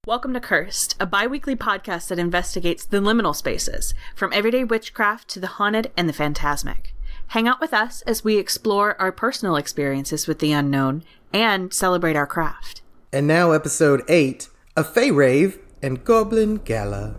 Welcome to Cursed, a bi-weekly podcast that investigates the liminal spaces, from everyday witchcraft to the haunted and the phantasmic. Hang out with us as we explore our personal experiences with the unknown and celebrate our craft. And now episode 8 of Rave and Goblin Gala.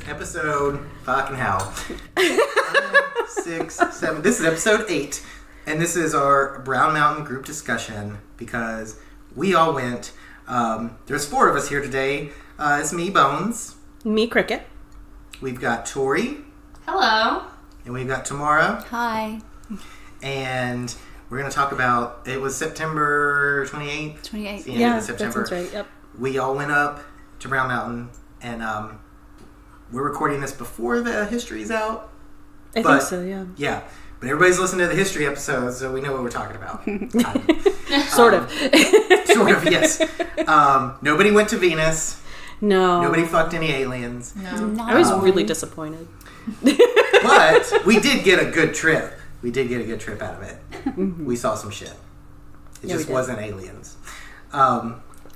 Episode fucking hell. 5, 6, 7. This is episode 8, and this is our Brown Mountain group discussion because we all went. There's 4 of us here today. It's me, Bones. Me, Cricket. We've got Tori. Hello. And we've got Tamara. Hi. And we're going to talk about, it was September 28th? 28th. Yeah, September. that sounds right, yep. We all went up to Brown Mountain, and we're recording this before the history's out. I think so, yeah. Yeah. But everybody's listened to the history episodes, so we know what we're talking about. Sort of. Sort of, yes. Nobody went to Venus. No. Nobody fucked any aliens. No. I was really disappointed. But we did get a good trip. We did get a good trip out of it. Mm-hmm. We saw some shit. It Yeah, just wasn't aliens.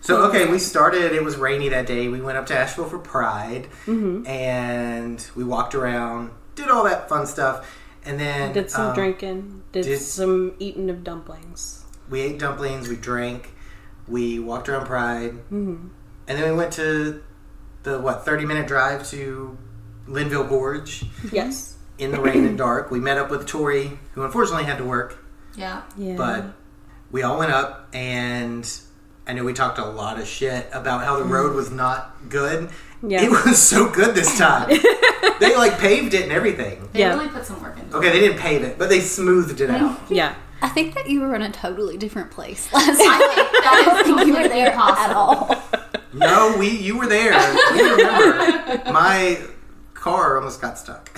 We started, it was rainy that day. We went up to Asheville for Pride, and we walked around, did all that fun stuff, and then... Did some drinking, did some eating of dumplings. We ate dumplings, we drank, we walked around Pride, and then we went to the, 30-minute drive to Linville Gorge. Yes. In the rain and dark. We met up with Tori, who unfortunately had to work. Yeah. But we all went up, and... I know we talked a lot of shit about how the road was not good. Yeah. It was so good this time. They paved it and everything. They really put some work into it. Okay, they didn't pave it, but they smoothed it out. Yeah. I think that you were in a totally different place last I night. think that is You were completely there possible. at all. No, you were there. We remember. My car almost got stuck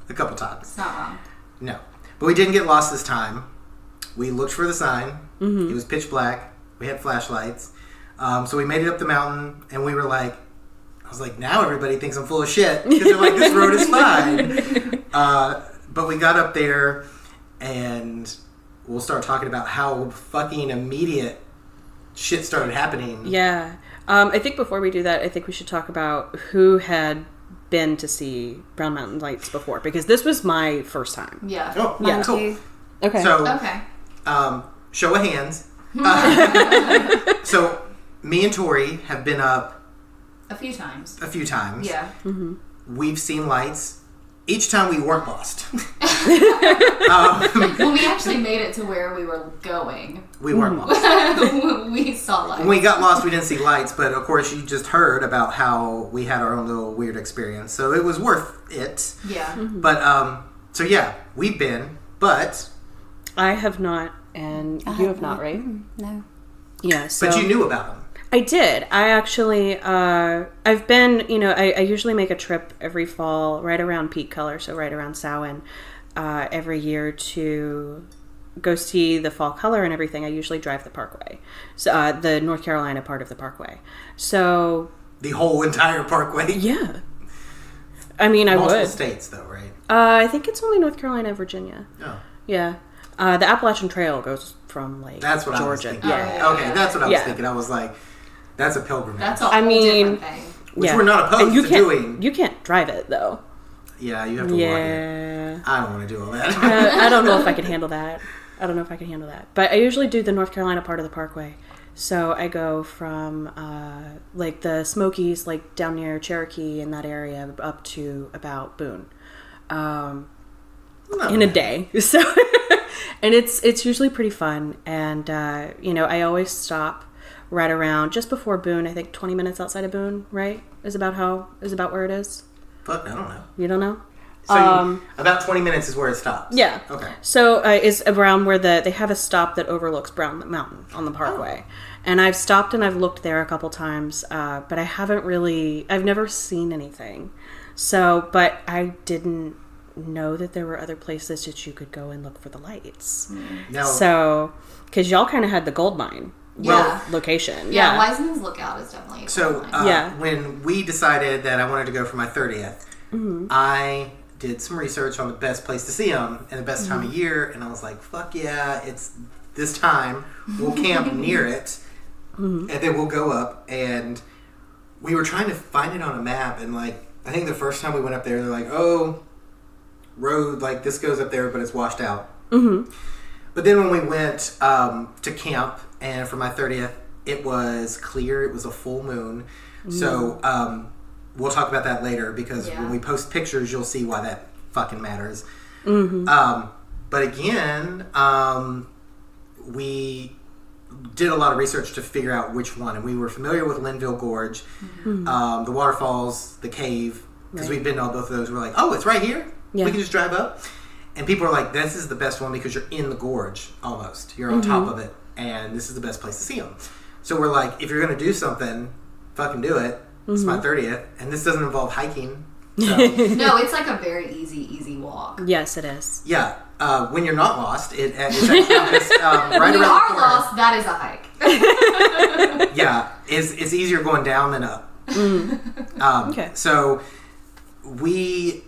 a couple times. It's not wrong. No. But we didn't get lost this time. We looked for the sign. It was pitch black. We had flashlights. So we made it up the mountain, and we were I was like, now everybody thinks I'm full of shit, because they're like, this road is fine. But we got up there, and we'll start talking about how fucking immediate shit started happening. Yeah. I think before we do that, I think we should talk about who had been to see Brown Mountain Lights before, because this was my first time. Yeah. Oh, Yeah. cool. Okay. So, Okay. show of hands. So, me and Tori have been up A few times. a few times. Yeah. We've seen lights. Each time we weren't lost. When we actually made it to where we were going, We weren't lost. we saw lights. When we got lost, we didn't see lights, but of course you just heard about how we had our own little weird experience. So it was worth it. Yeah. But, so yeah, we've been, but... I have not, and you have not, right? No. Yeah, so... But you knew about them. I did. I actually, I've been, I usually make a trip every fall right around peak color, so right around Samhain, every year to go see the fall color and everything. I usually drive the parkway, so the North Carolina part of the parkway. So... The whole entire parkway? Yeah. I mean, I Multiple would. states, though, right? I think it's only North Carolina and Virginia. Oh. Yeah. The Appalachian Trail goes from, That's what Georgia. I was thinking. Yeah. Okay, that's what I was Yeah. thinking. I was like, that's a pilgrimage. That's a whole different thing. Which we're not opposed And to doing. You can't drive it, though. Yeah, you have to walk it. Yeah. I don't want to do all that. I don't know if I can handle that. But I usually do the North Carolina part of the parkway. So I go from, the Smokies, down near Cherokee in that area, up to about Boone. In a day. So, and it's usually pretty fun. And, I always stop right around just before Boone. I think 20 minutes outside of Boone, right? Is about where it is. Fuck, I don't know. You don't know? So about 20 minutes is where it stops. Yeah. Okay. So it's around where they have a stop that overlooks Brown Mountain on the Parkway. Oh. And I've stopped and I've looked there a couple times, but I've never seen anything. So, but I didn't know that there were other places that you could go and look for the lights. No. So, because y'all kind of had the gold mine location. Yeah, Wiseman's Lookout is definitely a So, gold mine. when we decided that I wanted to go for my 30th, I did some research on the best place to see them and the best time of year, and I was like, fuck yeah, it's this time. We'll camp near it, and then we'll go up. And we were trying to find it on a map, and like, I think the first time we went up there, they're like, oh, road, like this goes up there, but it's washed out. But then when we went to camp, and for my 30th, it was clear, it was a full moon. So we'll talk about that later, because when we post pictures, you'll see why that fucking matters. But again, we did a lot of research to figure out which one, and we were familiar with Linville Gorge, the waterfalls, the cave, because we've been to all both of those. We're like, oh, it's right here. We can just drive up. And people are like, this is the best one because you're in the gorge almost. You're on top of it, and this is the best place to see them. So we're like, if you're going to do something, fucking do it. It's my 30th, and this doesn't involve hiking. So. No, it's like a very easy walk. Yes, it is. Yeah. When you're not lost, it's actually just, right When you around are the corner. lost, that is a hike. Yeah, it's easier going down than up. Okay. So we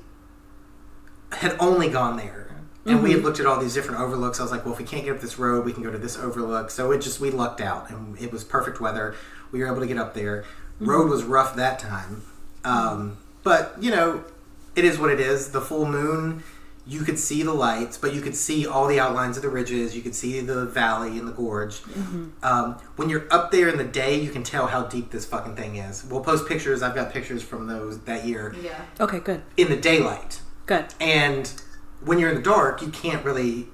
had only gone there, and we had looked at all these different overlooks. I was like, well, if we can't get up this road, we can go to this overlook. So we lucked out, and it was perfect weather. We were able to get up there. Road was rough that time. But, you know, it is what it is. The full moon, you could see the lights, but you could see all the outlines of the ridges. You could see the valley and the gorge. When you're up there in the day, you can tell how deep this fucking thing is. We'll post pictures. I've got pictures from that year. Yeah. Okay, good. In the daylight. Good. And when you're in the dark, you can't really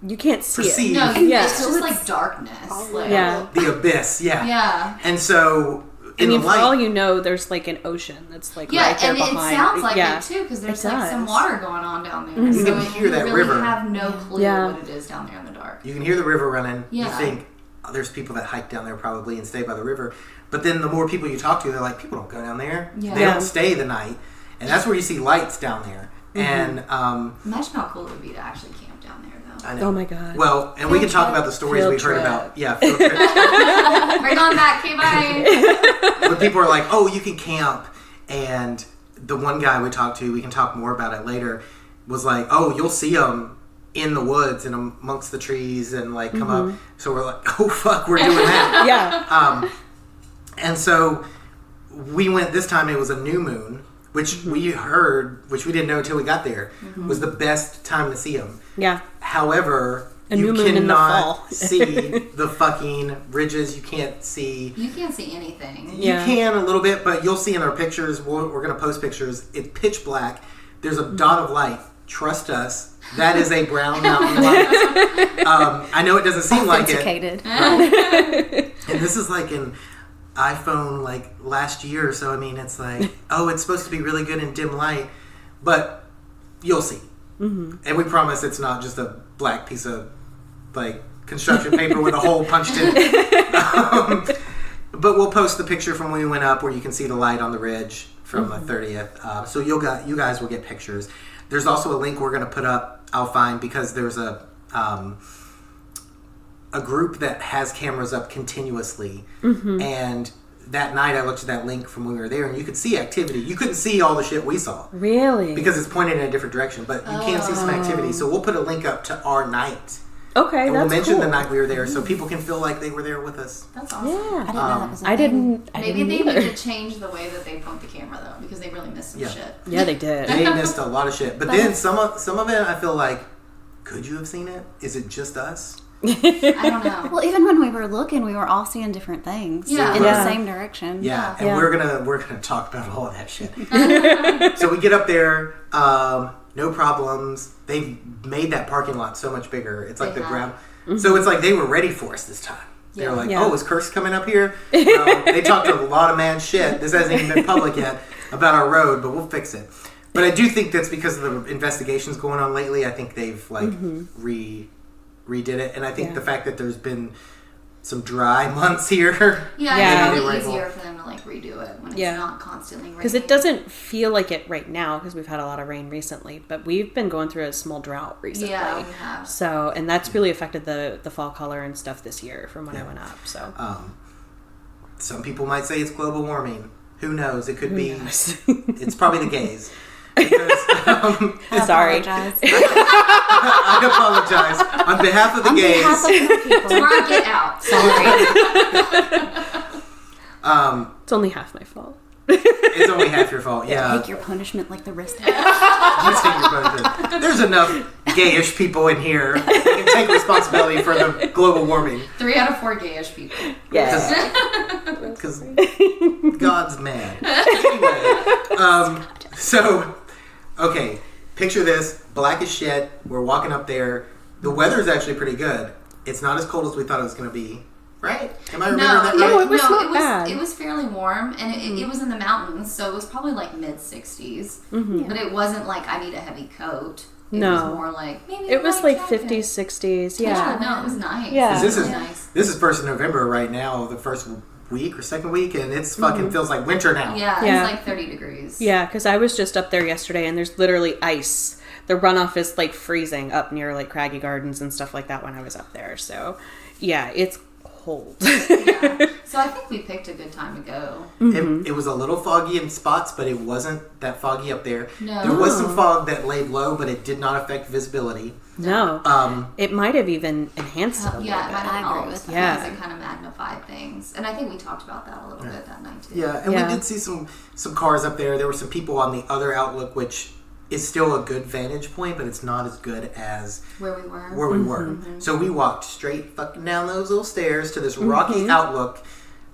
You can't see perceive it. No, Yeah. it's just like darkness. Like, Yeah. the abyss. Yeah. Yeah. And so, I mean, the for light, all you know, there's like an ocean that's like Yeah, right there and behind. it sounds like yeah. it too, because there's It like some does. water going on down there. You So can hear that really river. have no clue Yeah. what it is down there in the dark. you can hear the river running. Yeah. You think, oh, there's people that hike down there probably and stay by the river. But then the more people you talk to, they're like, people don't go down there. Yeah. They don't stay the night. And that's where you see lights down there. And Imagine how cool it would be to actually camp down there, though. I know. Oh my god. Well, and we can talk about the stories Field we've heard trip. about. Yeah, field trip. Bring on that, okay, bye. But people are like, oh, you can camp. And the one guy we talked to, we can talk more about it later, was like, oh, you'll see them in the woods and amongst the trees and like come up. So we're like, oh, fuck, we're doing that. Yeah. And so we went, this time it was a new moon, which we heard, which we didn't know until we got there, was the best time to see them. Yeah. However, A you new moon in the cannot fall. see the fucking ridges. You can't see. You can't see anything. Yeah. You can a little bit, but you'll see in our pictures. We're going to post pictures. It's pitch black. There's a dot of light. Trust us. That is a Brown Mountain Light. I know it doesn't seem like it. Authenticated. And this is like an iPhone like last year, so I mean it's like, oh, it's supposed to be really good in dim light, but you'll see. And we promise it's not just a black piece of like construction paper with a hole punched in it. But we'll post the picture from when we went up where you can see the light on the ridge from the 30th. So you guys will get pictures. There's also a link we're going to put up, I'll find, because there's a group that has cameras up continuously, and that night I looked at that link from when we were there, and you could see activity. You couldn't see all the shit we saw Really? because it's pointed in a different direction, but you can see some activity. So we'll put a link up to our night, Okay, and that's we'll mention cool. the night we were there, so people can feel like they were there with us. That's awesome. Yeah. I didn't know that was a I thing. didn't. I Maybe didn't they either. need to change the way that they point the camera, though, because they really missed some Yeah. shit. Yeah, they did. They missed a lot of shit, but then some of it I feel like, could you have seen it? Is it just us? I don't know. Well, even when we were looking, we were all seeing different things Yeah. in Yeah. the same direction. Yeah, and Yeah. we're gonna talk about all of that shit. So we get up there, no problems. They've made that parking lot so much bigger. It's like They the have. ground. So it's like they were ready for us this time. They were like, Yeah. "Oh, is Kirst coming up here?" They talked a lot of mad shit. This hasn't even been public yet about our road, but we'll fix it. But I do think that's because of the investigations going on lately. I think they've like redid it, and I think Yeah. the fact that there's been some dry months here. Yeah, Yeah. it's They probably were easier able- for them to like redo it when It's Yeah. not constantly raining. Because it doesn't feel like it right now because we've had a lot of rain recently, but we've been going through a small drought recently. Yeah, we have. So, and that's really affected the fall color and stuff this year from when I went up. So, Some people might say it's global warming. Who knows? It could be. knows? It's probably the gays. Because, I Sorry. apologize. I apologize on behalf of the On gays. behalf of the people. Tomorrow, get out. Sorry. It's only half my fault. It's only half your fault. Yeah. Take your punishment like the rest of You take your punishment. There's enough gayish people in here that can take responsibility for the global warming. 3 out of 4 gayish people. Yeah. Because God's mad. Anyway, so, okay, picture this, black as shit. We're walking up there. The weather is actually pretty good. It's not as cold as we thought it was going to be. Right? Am I remembering that right? No, it was not bad. It was fairly warm, and it was in the mountains, so it was probably like mid-60s. Mm-hmm. But it wasn't like I need a heavy coat. It was more like maybe it was like jacket. 50s, 60s. Yeah. No, it was nice. Yeah. This is nice. this is 1st of November right now, the first week or second week, and it's fucking feels like winter now. Yeah, Yeah. it's like 30 degrees. Yeah, because I was just up there yesterday, and there's literally ice. The runoff is like freezing up near like Craggy Gardens and stuff like that when I was up there. So, yeah, it's cold. Yeah. So I think we picked a good time to go. It was a little foggy in spots, but it wasn't that foggy up there. No. There was some fog that laid low, but it did not affect visibility. No. It might have even enhanced it a little Yeah, it bit. might have I agree helped with because that. it kind of magnified things. And I think we talked about that a little bit that night too. Yeah, and we did see some cars up there. There were some people on the other outlook, which is still a good vantage point, but it's not as good as Where we were. where we were. So we walked straight fucking down those little stairs to this rocky outlook.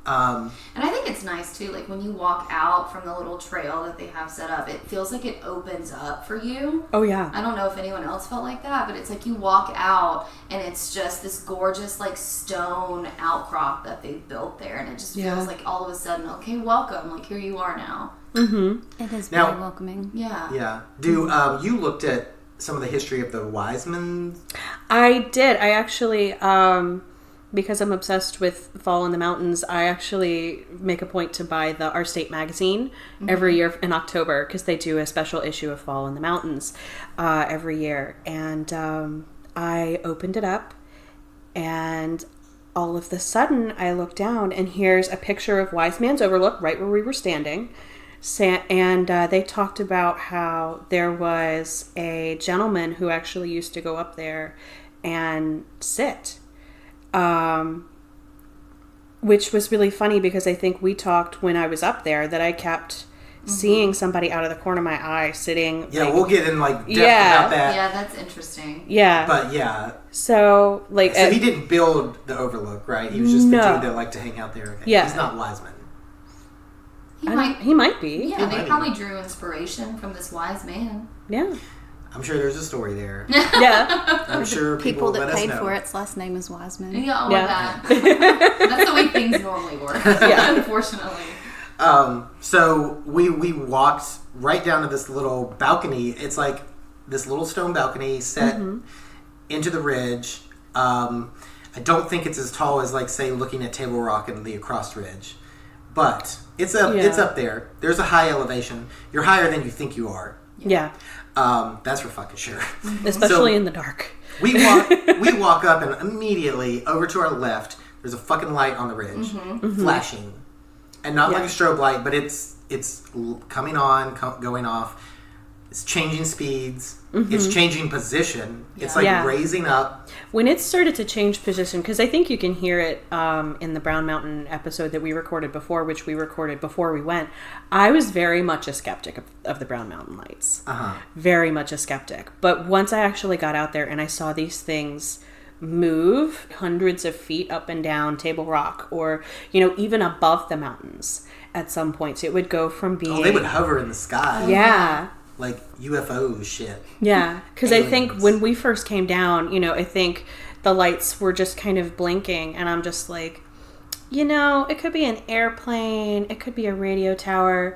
And I think it's nice too, like when you walk out from the little trail that they have set up, it feels like it opens up for you. Oh, yeah. I don't know if anyone else felt like that, but it's like you walk out and it's just this gorgeous like stone outcrop that they built there, and it just feels like all of a sudden, okay, welcome, like here you are now. It is Now- very welcoming. Yeah. Yeah. Do you looked at some of the history of the Wiseman? I did. I actually, because I'm obsessed with Fall in the Mountains, I actually make a point to buy Our State magazine every year in October because they do a special issue of Fall in the Mountains every year. And I opened it up, and all of a sudden I look down, and here's a picture of Wise Man's Overlook right where we were standing. And they talked about how there was a gentleman who actually used to go up there and sit. Which was really funny because I think we talked when I was up there that I kept seeing somebody out of the corner of my eye sitting. Yeah, like, we'll get in like depth Yeah. about that. Yeah, that's interesting. Yeah. But yeah, So like so he didn't build the Overlook, right? He was just the No. dude that liked to hang out there. Okay. Yeah. He's not Wiseman. he might be. Yeah, they might be. probably drew inspiration from this wise man. Yeah. I'm sure there's a story there. Yeah. I'm sure people People let that us paid know. for its last name is Wiseman. Yeah, or Yeah. that. That's the way things normally work. Yeah. Unfortunately. So we walked right down to this little balcony. It's like this little stone balcony set into the ridge. I don't think it's as tall as, like, say, looking at Table Rock and the Across Ridge, but it's up there. There's a high elevation. You're higher than you think you are. Yeah. That's for fucking sure. Especially in the dark. We walk up, and immediately over to our left, there's a fucking light on the ridge, flashing, and not like a strobe light, but it's coming on, going off. It's changing speeds. It's changing position. It's like raising up. When it started to change position, because I think you can hear it in the Brown Mountain episode that we recorded before, which we recorded before we went, I was very much a skeptic of the Brown Mountain Lights. Very much a skeptic. But once I actually got out there and I saw these things move hundreds of feet up and down Table Rock, or, even above the mountains at some points, it would go from being... Oh, they would hover in the sky. Yeah. Like UFO shit. Yeah, because I think Aliens. when we first came down, I think the lights were just kind of blinking, and I'm just like, it could be an airplane, it could be a radio tower,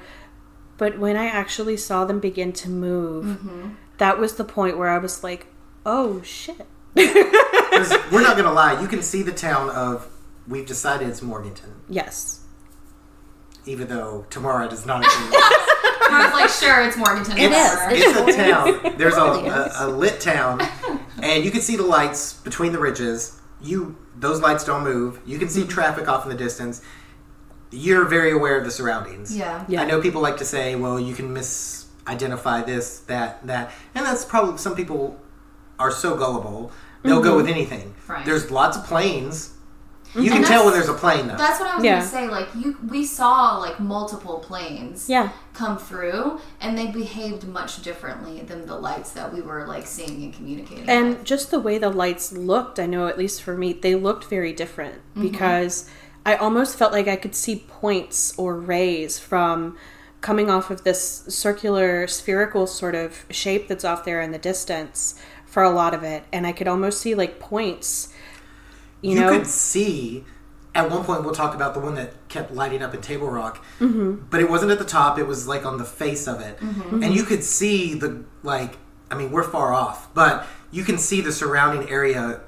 but when I actually saw them begin to move, that was the point where I was like, oh shit. 'Cause we're not gonna lie, you can see the town of. We've decided it's Morganton. Yes. even though Tamara does not agree. I was like, sure, it's Morganton. It's a town. There's Really a lit town, and you can see the lights between the ridges. Those lights don't move. You can see traffic off in the distance. You're very aware of the surroundings. Yeah. Yeah. I know people like to say, well, you can misidentify this, that, and that's probably, some people are so gullible, they'll go with anything. Right. There's lots of planes. You can tell when there's a plane, though. That's what I was Yeah. gonna say. Like we saw like multiple planes Yeah. come through, and they behaved much differently than the lights that we were like seeing and communicating. And with. just the way the lights looked, I know at least for me, they looked very different because I almost felt like I could see points or rays from coming off of this circular, spherical sort of shape that's off there in the distance for a lot of it. And I could almost see like points, you know? could see, at one point, we'll talk about the one that kept lighting up in Table Rock, but it wasn't at the top, it was like on the face of it. And you could see we're far off, but you can see the surrounding area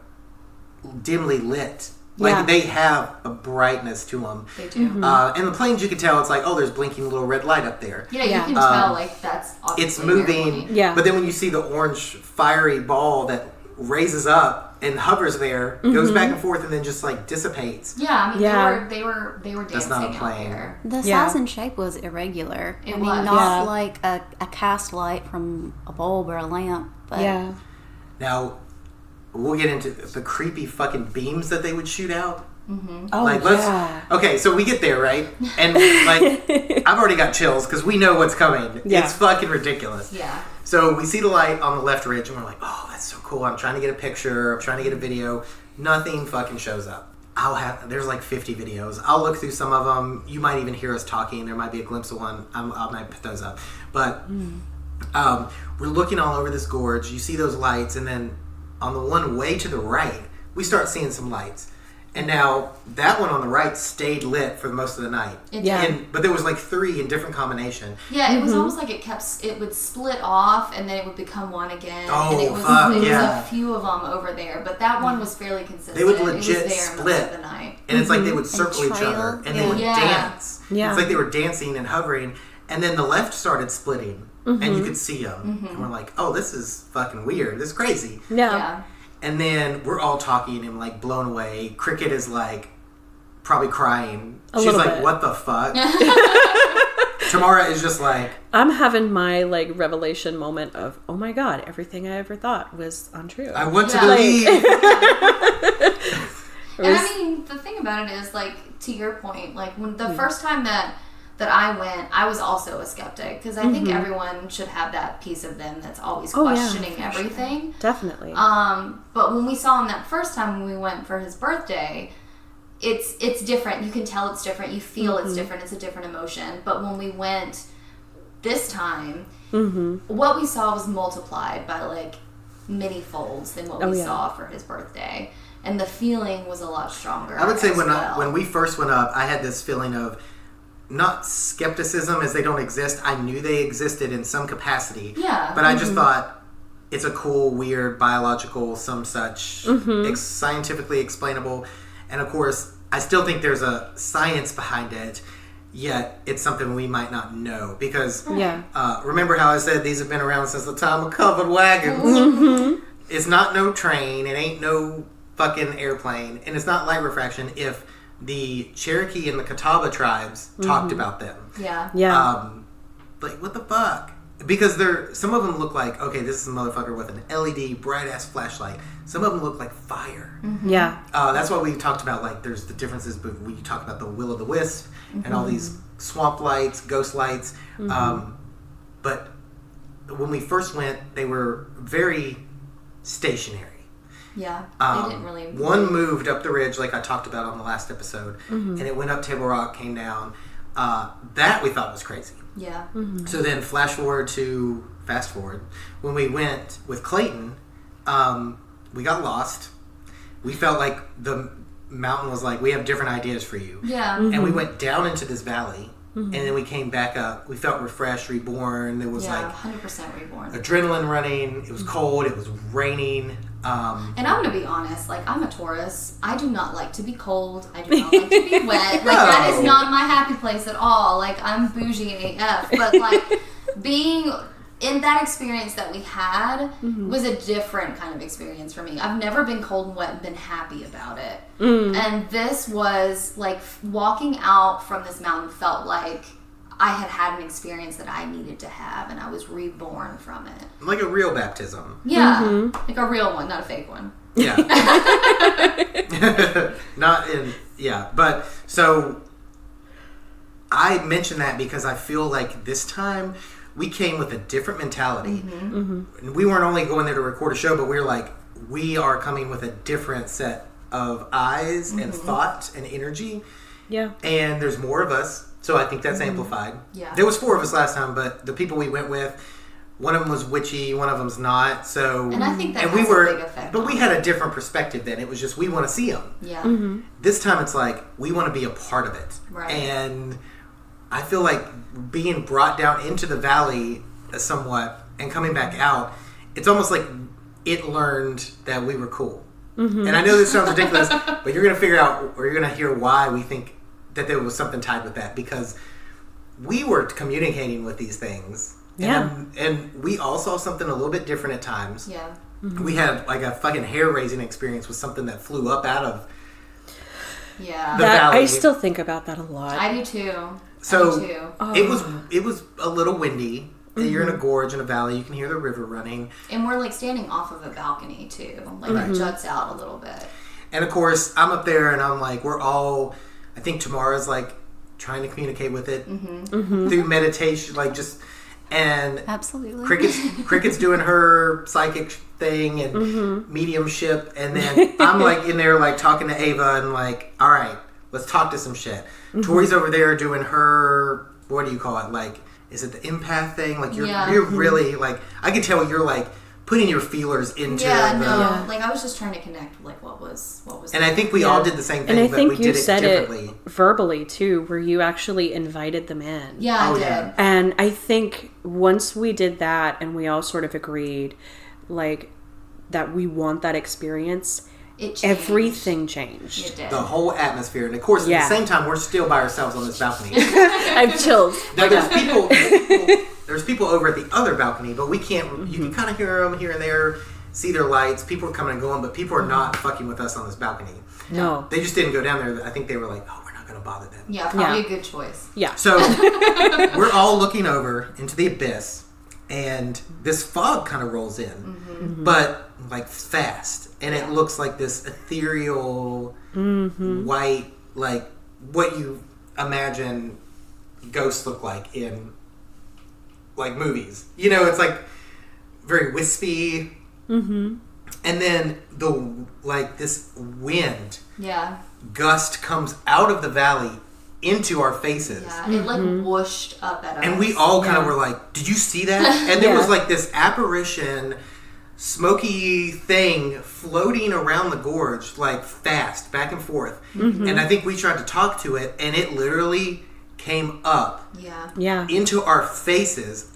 dimly lit. Like, Yeah. they have a brightness to them. They do. And the planes, you can tell, it's like, oh, there's blinking little red light up there. Yeah, Yeah. you can tell like that's obviously It's an moving. airplane. Yeah. But then when you see the orange fiery ball that raises up and hovers there, goes back and forth, and then just like dissipates. Yeah, I mean Yeah. they were dancing That's not a out plane. there. The Yeah. size and shape was irregular. It I mean, was. not Yeah. like a cast light from a bulb or a lamp, but Yeah. Now, we'll get into the creepy fucking beams that they would shoot out. Oh, Like, yeah. okay, so we get there, right? And like, I've already got chills because we know what's coming. Yeah. It's fucking ridiculous. Yeah. So we see the light on the left ridge, and we're like, oh, that's so cool. I'm trying to get a picture. I'm trying to get a video. Nothing fucking shows up. There's like 50 videos. I'll look through some of them. You might even hear us talking. There might be a glimpse of one. I might put those up. But we're looking all over this gorge. You see those lights, and then on the one way to the right, we start seeing some lights. And now that one on the right stayed lit for most of the night. It Yeah. did. But there was like 3 in different combination. Yeah, it was almost like it would split off and then it would become one again. Oh, and it was, fuck, it was yeah. a few of them over there, but that one was fairly consistent. They would It was legit there split. most of the night. And it's like they would circle each trail, other, and they yeah. would Yeah. dance. Yeah. It's like they were dancing and hovering, and then the left started splitting, and you could see them. And we're like, oh, this is fucking weird. This is crazy. Yeah. And then we're all talking and like blown away. Cricket is like probably crying. She's little like, bit. what the fuck? Tamara is just like, I'm having my like revelation moment of, oh my god, everything I ever thought was untrue. I want to Yeah. believe. And I mean, the thing about it is, like, to your point, like, when the first time that I went, I was also a skeptic, because I think everyone should have that piece of them that's always Oh, yeah, questioning for everything. Definitely. But when we saw him that first time when we went for his birthday, it's different. You can tell it's different. You feel it's different. It's a different emotion. But when we went this time, what we saw was multiplied by like many folds than what we saw for his birthday, and the feeling was a lot stronger. I would say as when we first went up, I had this feeling of not skepticism, as they don't exist. I knew they existed in some capacity. Yeah. But I just thought it's a cool, weird, biological, some such, scientifically explainable. And of course, I still think there's a science behind it, yet it's something we might not know. Because yeah. remember how I said these have been around since the time of covered wagons? It's not no train, it ain't no fucking airplane, and it's not light refraction if the Cherokee and the Catawba tribes talked about them. Yeah. Yeah. Like, what the fuck? Because some of them look like, okay, this is a motherfucker with an LED bright ass flashlight. Some of them look like fire. Yeah. That's why we talked about, like, there's the differences, but we talked about the will o' the wisp and all these swamp lights, ghost lights. But when we first went, they were very stationary. Yeah. They didn't really. One moved up the ridge, like I talked about on the last episode, and it went up Table Rock, came down. That we thought was crazy. Yeah. So then fast forward, when we went with Clayton, we got lost. We felt like the mountain was like, we have different ideas for you. Yeah. And we went down into this valley, and then we came back up. We felt refreshed, reborn. There was like 100% reborn. Adrenaline running. It was cold. It was raining. And I'm going to be honest, like, I'm a Taurus. I do not like to be cold. I do not like to be wet. Like, that is not my happy place at all. Like, I'm bougie AF. But, like, being in that experience that we had was a different kind of experience for me. I've never been cold and wet and been happy about it. And this was, like, walking out from this mountain felt like I had an experience that I needed to have, and I was reborn from it. Like a real baptism. Yeah. Like a real one, not a fake one. Yeah. But so I mention that because I feel like this time we came with a different mentality. And we weren't only going there to record a show, but we were like, we are coming with a different set of eyes and thought and energy. Yeah. And there's more of us. So I think that's amplified. Yeah. There was 4 of us last time, but the people we went with, one of them was witchy, one of them's not. So and I think that has a big effect. But we had a different perspective then. It was just we want to see them. Yeah. This time it's like we want to be a part of it. Right. And I feel like being brought down into the valley somewhat and coming back out, it's almost like it learned that we were cool. And I know this sounds ridiculous, but you're going to figure out, or you're going to hear why we think that there was something tied with that, because we were communicating with these things. And we all saw something a little bit different at times. Yeah. We had like a fucking hair-raising experience with something that flew up out of the valley. I still think about that a lot. I do too. So it was a little windy. You're in a gorge in a valley. You can hear the river running. And we're like standing off of a balcony too. Like it juts out a little bit. And of course, I'm up there and I'm like, we're all, I think Tamara's like trying to communicate with it through meditation, like just, and Absolutely. Cricket's doing her psychic thing and mediumship. And then I'm like in there like talking to Ava and like, all right, let's talk to some shit. Tori's over there doing her, what do you call it? Like, is it the empath thing? Like you're really like, I can tell you're like putting your feelers into like I was just trying to connect with like what was and I think we all did the same thing, and I but think we you did said it differently. it verbally too, where you actually invited them in. Yeah, I did. And I think once we did that and we all sort of agreed like that we want that experience, everything changed. It did. The whole atmosphere. And of course, at the same time, we're still by ourselves on this balcony. I've chilled. Now, there's people over at the other balcony, but we can't, you can kind of hear them here and there, see their lights. People are coming and going, but people are not fucking with us on this balcony. No. They just didn't go down there. I think they were like, oh, we're not going to bother them. Yeah, probably a good choice. Yeah. So we're all looking over into the abyss, and this fog kind of rolls in, but like fast. And it looks like this ethereal, white, like what you imagine ghosts look like in like movies. You know, it's like very wispy. And then this wind gust comes out of the valley into our faces. Yeah, it like whooshed up at us. And we all kind of were like, did you see that? And there was like this apparition, smoky thing floating around the gorge, like fast, back and forth. And I think we tried to talk to it, and it literally came up into our faces.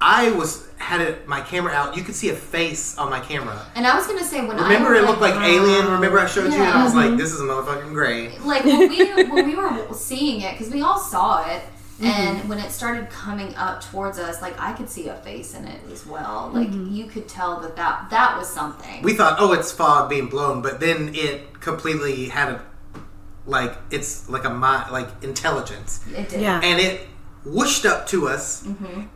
I had my camera out. You could see a face on my camera. And I was going to say, remember it looked like Alien? Remember I showed you? And I was like, this is a motherfucking gray. Like, when we were seeing it, because we all saw it, and when it started coming up towards us, like, I could see a face in it as well. Like, you could tell that was something. We thought, oh, it's fog being blown, but then it completely had it's like intelligence. It did. Yeah. And it whooshed up to us,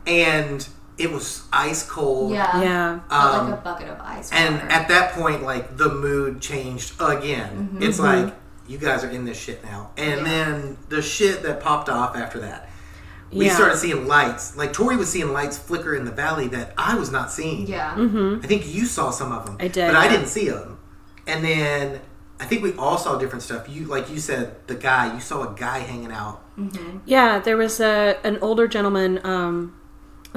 and it was ice cold. Yeah. Felt like a bucket of ice water. And at that point, like, the mood changed again. It's like, you guys are in this shit now. And then the shit that popped off after that. We started seeing lights. Like, Tori was seeing lights flicker in the valley that I was not seeing. Yeah. I think you saw some of them. I did. But I didn't see them. And then I think we all saw different stuff. You, like you said, you saw a guy hanging out. Yeah, there was an older gentleman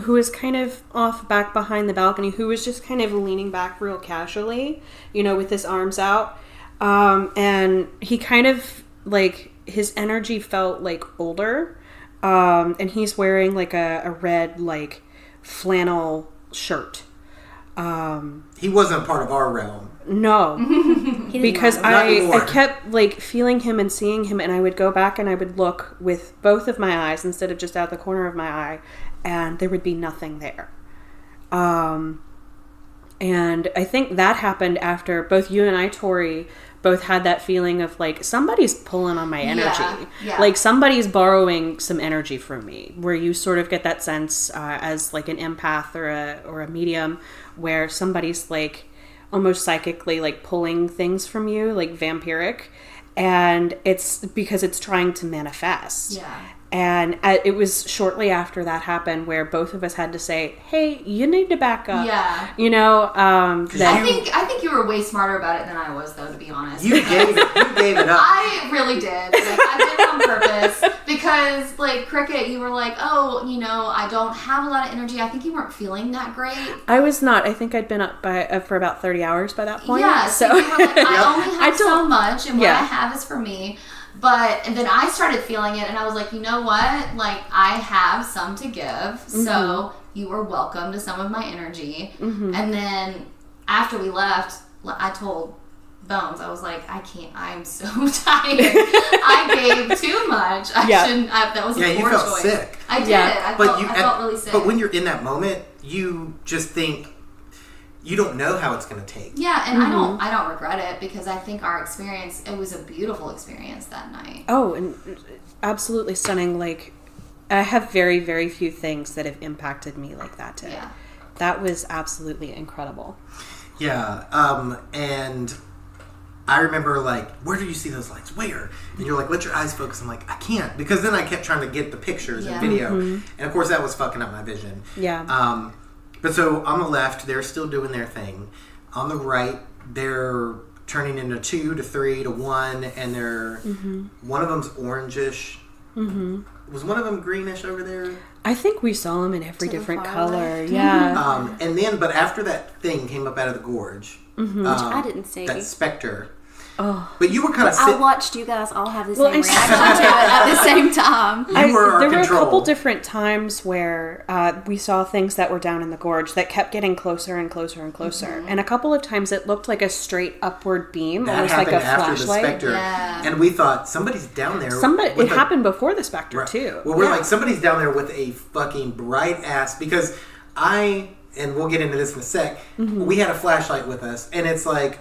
who was kind of off back behind the balcony, who was just kind of leaning back real casually, with his arms out. And he kind of, like, his energy felt like older. and he's wearing like a red like flannel shirt. He wasn't part of our realm. No, because Not I anymore. kept like feeling him and seeing him, and I would go back and I would look with both of my eyes instead of just out the corner of my eye, and there would be nothing there. And I think that happened after both you and I, Tori, both had that feeling of like somebody's pulling on my energy. Yeah. Like somebody's borrowing some energy from me, where you sort of get that sense as like an empath or a medium, where somebody's like almost psychically like pulling things from you, like vampiric, and it's because it's trying to manifest. Yeah. And it was shortly after that happened where both of us had to say, "Hey, you need to back up." Yeah. You know, I think you were way smarter about it than I was, though, to be honest. You gave it up. I really did. Like, I did it on purpose because, like, Cricket, you were like, "Oh, you know, I don't have a lot of energy." I think you weren't feeling that great. I was not. I think I'd been up for about 30 hours by that point. Yeah, so you were like, I only have so much, and what Yeah. I have is for me. And then I started feeling it, and I was like, you know what? Like, I have some to give, so you are welcome to some of my energy. And then after we left, I told Bones, I was like, I can't, I'm so tired. I gave too much. That was a you poor felt choice. sick. I did. Yeah. I felt really sick. But when you're in that moment, you just think, you don't know how it's going to take. Yeah, and I don't regret it because I think our experience, it was a beautiful experience that night. Oh, and absolutely stunning. Like, I have very, very few things that have impacted me like that did. Yeah. That was absolutely incredible. Yeah, and I remember, like, where do you see those lights? Where? And you're like, let your eyes focus. I'm like, I can't. Because then I kept trying to get the pictures and video. And, of course, that was fucking up my vision. Yeah. But so, on the left, they're still doing their thing. On the right, they're turning into 2 to 3 to 1. And they're... One of them's orangish. Was one of them greenish over there? I think we saw them in every different color. left. Yeah. And then, but after that thing came up out of the gorge... Which I didn't see. That specter... Oh. But you were kind of I watched you guys all have the same Well, reaction to it at the same time. You were our there were a control. couple different times where we saw things that were down in the gorge that kept getting closer and closer and closer. And a couple of times it looked like a straight upward beam, That almost like happened a after flashlight. the specter, and we thought somebody's down there. It happened before the specter too. Well, we're like, somebody's down there with a fucking bright ass, because and we'll get into this in a sec. We had a flashlight with us, and it's like,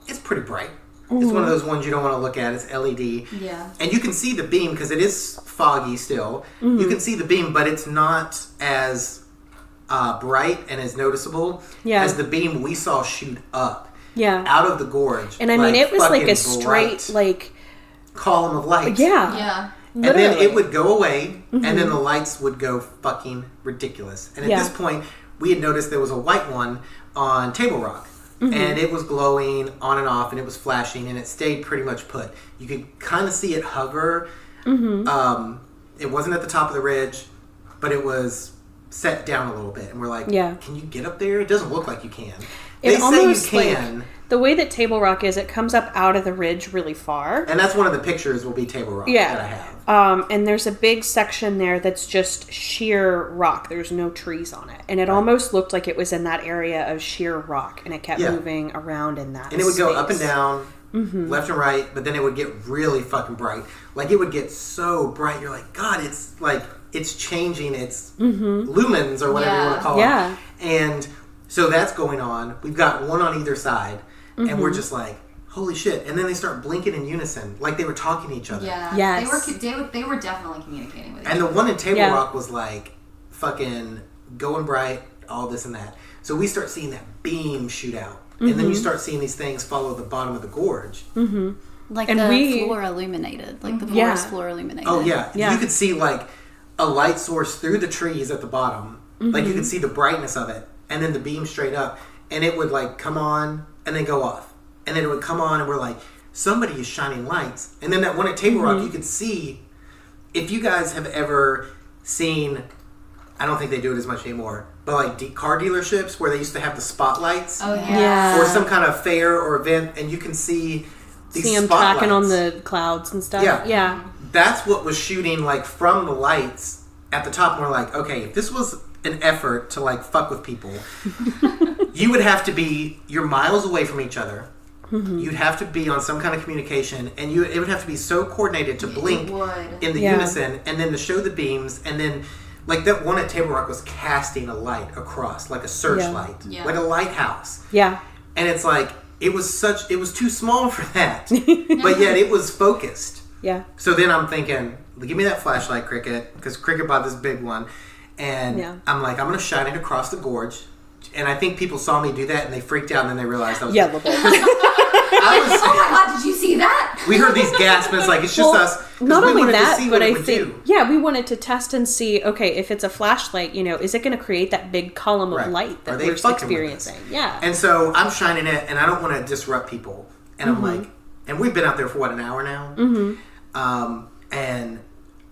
it's pretty bright. It's one of those ones you don't want to look at. It's LED. Yeah. And you can see the beam because it is foggy still. You can see the beam, but it's not as bright and as noticeable as the beam we saw shoot up out of the gorge. And I mean, it was like a bright straight, like... column of lights. Yeah. Yeah. And then it would go away, and then the lights would go fucking ridiculous. And at this point, we had noticed there was a white one on Table Rock. And it was glowing on and off, and it was flashing, and it stayed pretty much put. You could kind of see it hover. It wasn't at the top of the ridge, but it was set down a little bit. And we're like, can you get up there? It doesn't look like you can. They say you can. The way that Table Rock is, it comes up out of the ridge really far. And that's one of the pictures will be Table Rock that I have. And there's a big section there that's just sheer rock. There's no trees on it. And it almost looked like it was in that area of sheer rock. And it kept moving around in that And it would space. go up and down, left and right, but then it would get really fucking bright. Like, it would get so bright, you're like, God, it's like, it's changing its lumens or whatever you want to call it. And so that's going on. We've got one on either side. And we're just like, holy shit. And then they start blinking in unison, like they were talking to each other. Yeah. Yes. They were definitely communicating with each And other. the one in Table Rock was like, fucking going bright, all this and that. So we start seeing that beam shoot out. And then you start seeing these things follow the bottom of the gorge. Like And the floor illuminated. Like the forest floor illuminated. Oh, yeah. You could see like a light source through the trees at the bottom. Like you could see the brightness of it. And then the beam straight up. And it would like come on and then go off. And then it would come on and we're like, somebody is shining lights. And then that one at Table Rock, you could see, if you guys have ever seen, I don't think they do it as much anymore, but like car dealerships where they used to have the spotlights. Oh, yeah. Or some kind of fair or event, and you can see these See them spotlights. tracking on the clouds and stuff. Yeah. Yeah. that's what was shooting like from the lights at the top. And we're like, okay, if this was an effort to like fuck with people, you would have to be, you're miles away from each other. You'd have to be on some kind of communication, and it would have to be so coordinated to blink in the unison, and then to show the beams, and then like that one at Table Rock was casting a light across, like a searchlight, like a lighthouse. Yeah. And it's like, it was too small for that, but yet it was focused. Yeah. So then I'm thinking, give me that flashlight, Cricket, because Cricket bought this big one, and I'm like, I'm going to shine it across the gorge. And I think people saw me do that, and they freaked out, and then they realized I was oh my god, did you see that? We heard these gasps, and it's like, it's just us. Not we only wanted that, to see but what it I would think, do. we wanted to test and see, okay, if it's a flashlight, is it going to create that big column of light that we're experiencing? Yeah. And so I'm shining it, and I don't want to disrupt people. And I'm like, and we've been out there for an hour now? And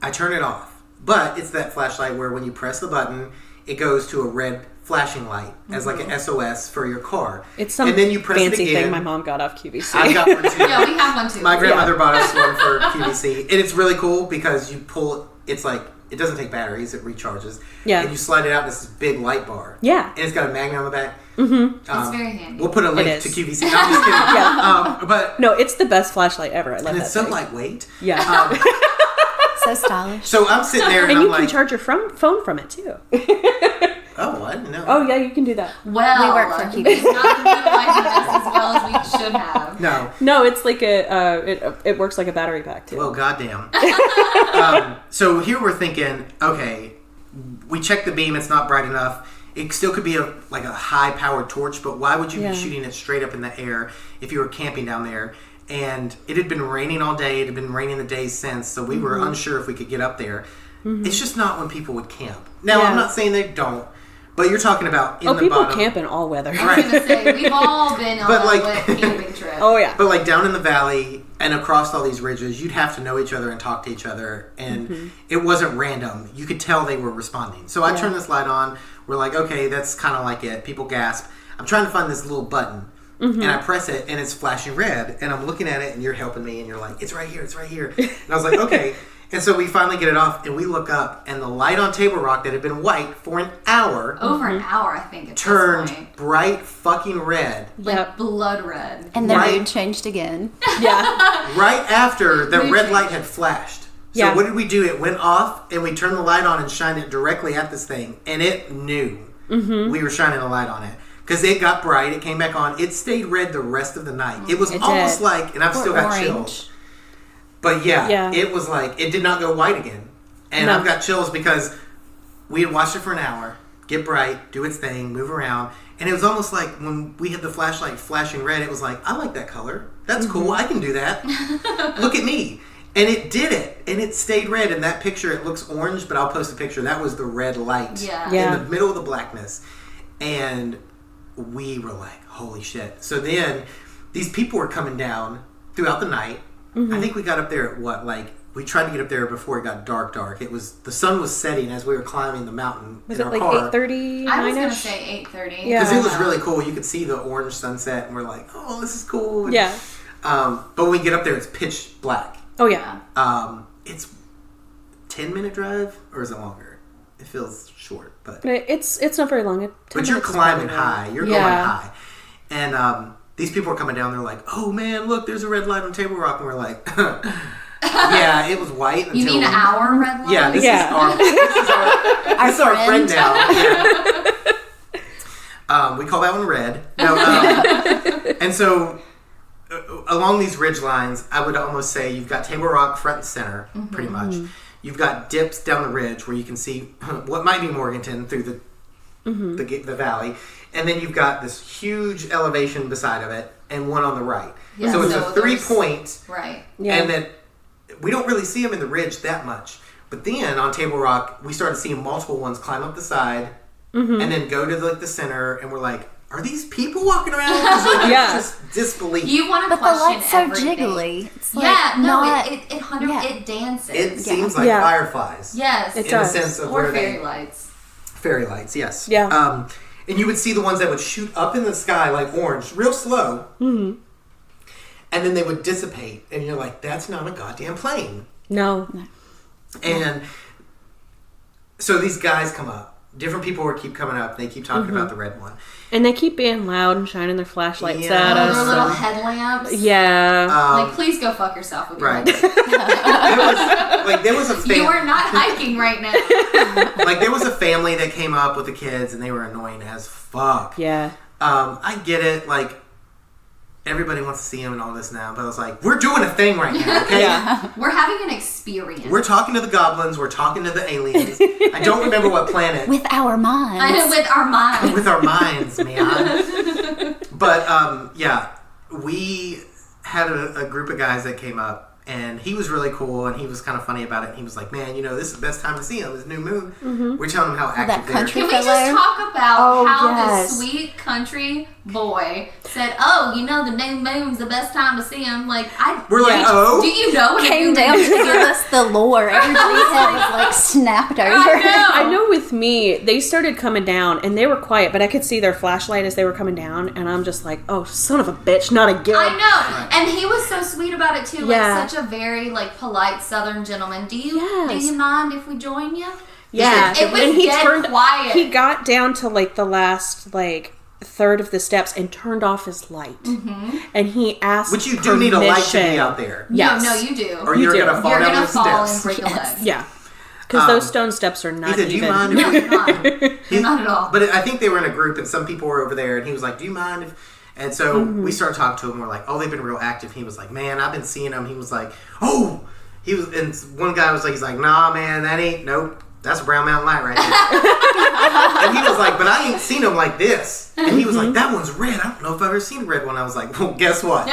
I turn it off. But it's that flashlight where when you press the button, it goes to a red flashing light as like an SOS for your car. It's some and then you press fancy it again. thing my mom got off QVC. I got one too. Yeah, we have one too. My grandmother bought us one for QVC. And it's really cool because you pull, it's like, it doesn't take batteries, it recharges. Yeah. And you slide it out, and it's this big light bar. Yeah. And it's got a magnet on the back. It's very handy. We'll put a link to QVC. No, I'm just kidding. But no, it's the best flashlight ever. I love and that it's so thing. lightweight. Yeah. So stylish. So I'm sitting there, and And I'm you like, can charge your phone from it, too. oh, I didn't know. Oh, yeah, you can do that. Well, We work for he's not utilizing this as well as we should have. No. It's like it works like a battery pack, too. Well, goddamn. So here we're thinking, okay, we check the beam, it's not bright enough. It still could be a high-powered torch, but why would you be shooting it straight up in the air if you were camping down there? And it had been raining all day. It had been raining the days since, so we were unsure if we could get up there. It's just not when people would camp. Now, I'm not saying they don't, but you're talking about in the people bottom. camp in all weather. I was going to say, we've all been on a wet camping trip. Oh, yeah. But like down in the valley and across all these ridges, you'd have to know each other and talk to each other. And it wasn't random. You could tell they were responding. So I turned this light on. We're like, okay, that's kind of like it. People gasp. I'm trying to find this little button. And I press it, and it's flashing red. And I'm looking at it, and you're helping me. And you're like, it's right here, it's right here. And I was like, okay. And so we finally get it off, and we look up, and the light on Table Rock that had been white for an hour... Over an hour, I think, at turned this point. bright fucking red. Like blood red. And the mood changed again. Yeah. Right after the red light had flashed. So Yeah. what did we do? It went off, and we turned the light on and shined it directly at this thing. And it knew we were shining a light on it. Because it got bright, it came back on. It stayed red the rest of the night. It was almost like, and I've still got chills. But yeah, it was like, it did not go white again. And I've got chills because we had watched it for an hour, get bright, do its thing, move around. And it was almost like when we had the flashlight flashing red, it was like, I like that color. That's cool. I can do that. Look at me. And it did it. And it stayed red. In that picture, it looks orange, but I'll post a picture. That was the red light in the middle of the blackness. And we were like, holy shit. So then these people were coming down throughout the night. I think we got up there at we tried to get up there before it got dark. The sun was setting as we were climbing the mountain in our car. 8:30? I was going to say 8:30. Yeah. Because it was really cool. You could see the orange sunset, and we're like, oh, this is cool. And, Yeah. but when we get up there, it's pitch black. Oh, yeah. It's 10-minute drive, or is it longer? It feels short, but It's not very long. But you're climbing high. You're going high. And these people are coming down. They're like, oh, man, look, there's a red light on Table Rock. And we're like, yeah, it was white. Until You mean our red light? Yeah, this is our friend now. Yeah. We call that one red. No, and so along these ridge lines, I would almost say you've got Table Rock front and center, pretty much. You've got dips down the ridge where you can see what might be Morganton through the valley. And then you've got this huge elevation beside of it and one on the right. Yeah, so it's a 3-point. Right. Yeah. And that we don't really see them in the ridge that much. But then on Table Rock, we started seeing multiple ones climb up the side and then go to the center. And we're like, are these people walking around? It's just disbelief. You want to But the question light's so everything. jiggly. It's like it dances. It seems like fireflies. Yes, it in does. the sense of or where fairy lights. Fairy lights, yes. Yeah. And you would see the ones that would shoot up in the sky like orange, real slow. And then they would dissipate, and you're like, that's not a goddamn plane. No. And so these guys come up. Different people keep coming up. They keep talking about the red one. And they keep being loud and shining their flashlights at Their us. little headlamps. Yeah. Like, please go fuck yourself with your Right. headlamps. There was a You are not hiking right now. like there was a family that came up with the kids and they were annoying as fuck. Yeah. I get it. Like everybody wants to see him and all this now, but I was like, we're doing a thing right now, okay? Yeah. We're having an experience. We're talking to the goblins. We're talking to the aliens. I don't remember what planet. With our minds. With our minds. With our minds, man. But yeah, we had a group of guys that came up. And he was really cool, and he was kind of funny about it. He was like, man, this is the best time to see him, this new moon. Mm-hmm. We're telling him how active they are. Can we just talk about how this sweet country boy said, the new moon's the best time to see him? Like, We're like, oh? Do you know what Came down to give us the lore. Everybody's head was like snapped over. I know with me, they started coming down, and they were quiet, but I could see their flashlight as they were coming down, and I'm just like, oh, son of a bitch, not again. I know. Right. And he was so sweet about it, too. Like, such a very, like, polite Southern gentleman. Do you mind if we join you? Yeah. It was dead quiet. He got down to, like, the last, like, third of the steps and turned off his light. Mm-hmm. And he asked Which you do need a light to be out there. Yes. No, you do. Or you're going to fall down the steps. And break a leg. Yeah. Because those stone steps are not he said, even. do you mind? No, you're not. Not at all. But I think they were in a group, and some people were over there, and he was like, do you mind if... And so we started talking to him. We're like, oh, they've been real active. He was like, man, I've been seeing them. He was like, oh. And one guy was like, he's like, nah, man, nope. That's a Brown Mountain Light right there. And he was like, but I ain't seen them like this. And he was like, that one's red. I don't know if I've ever seen a red one. I was like, well, guess what?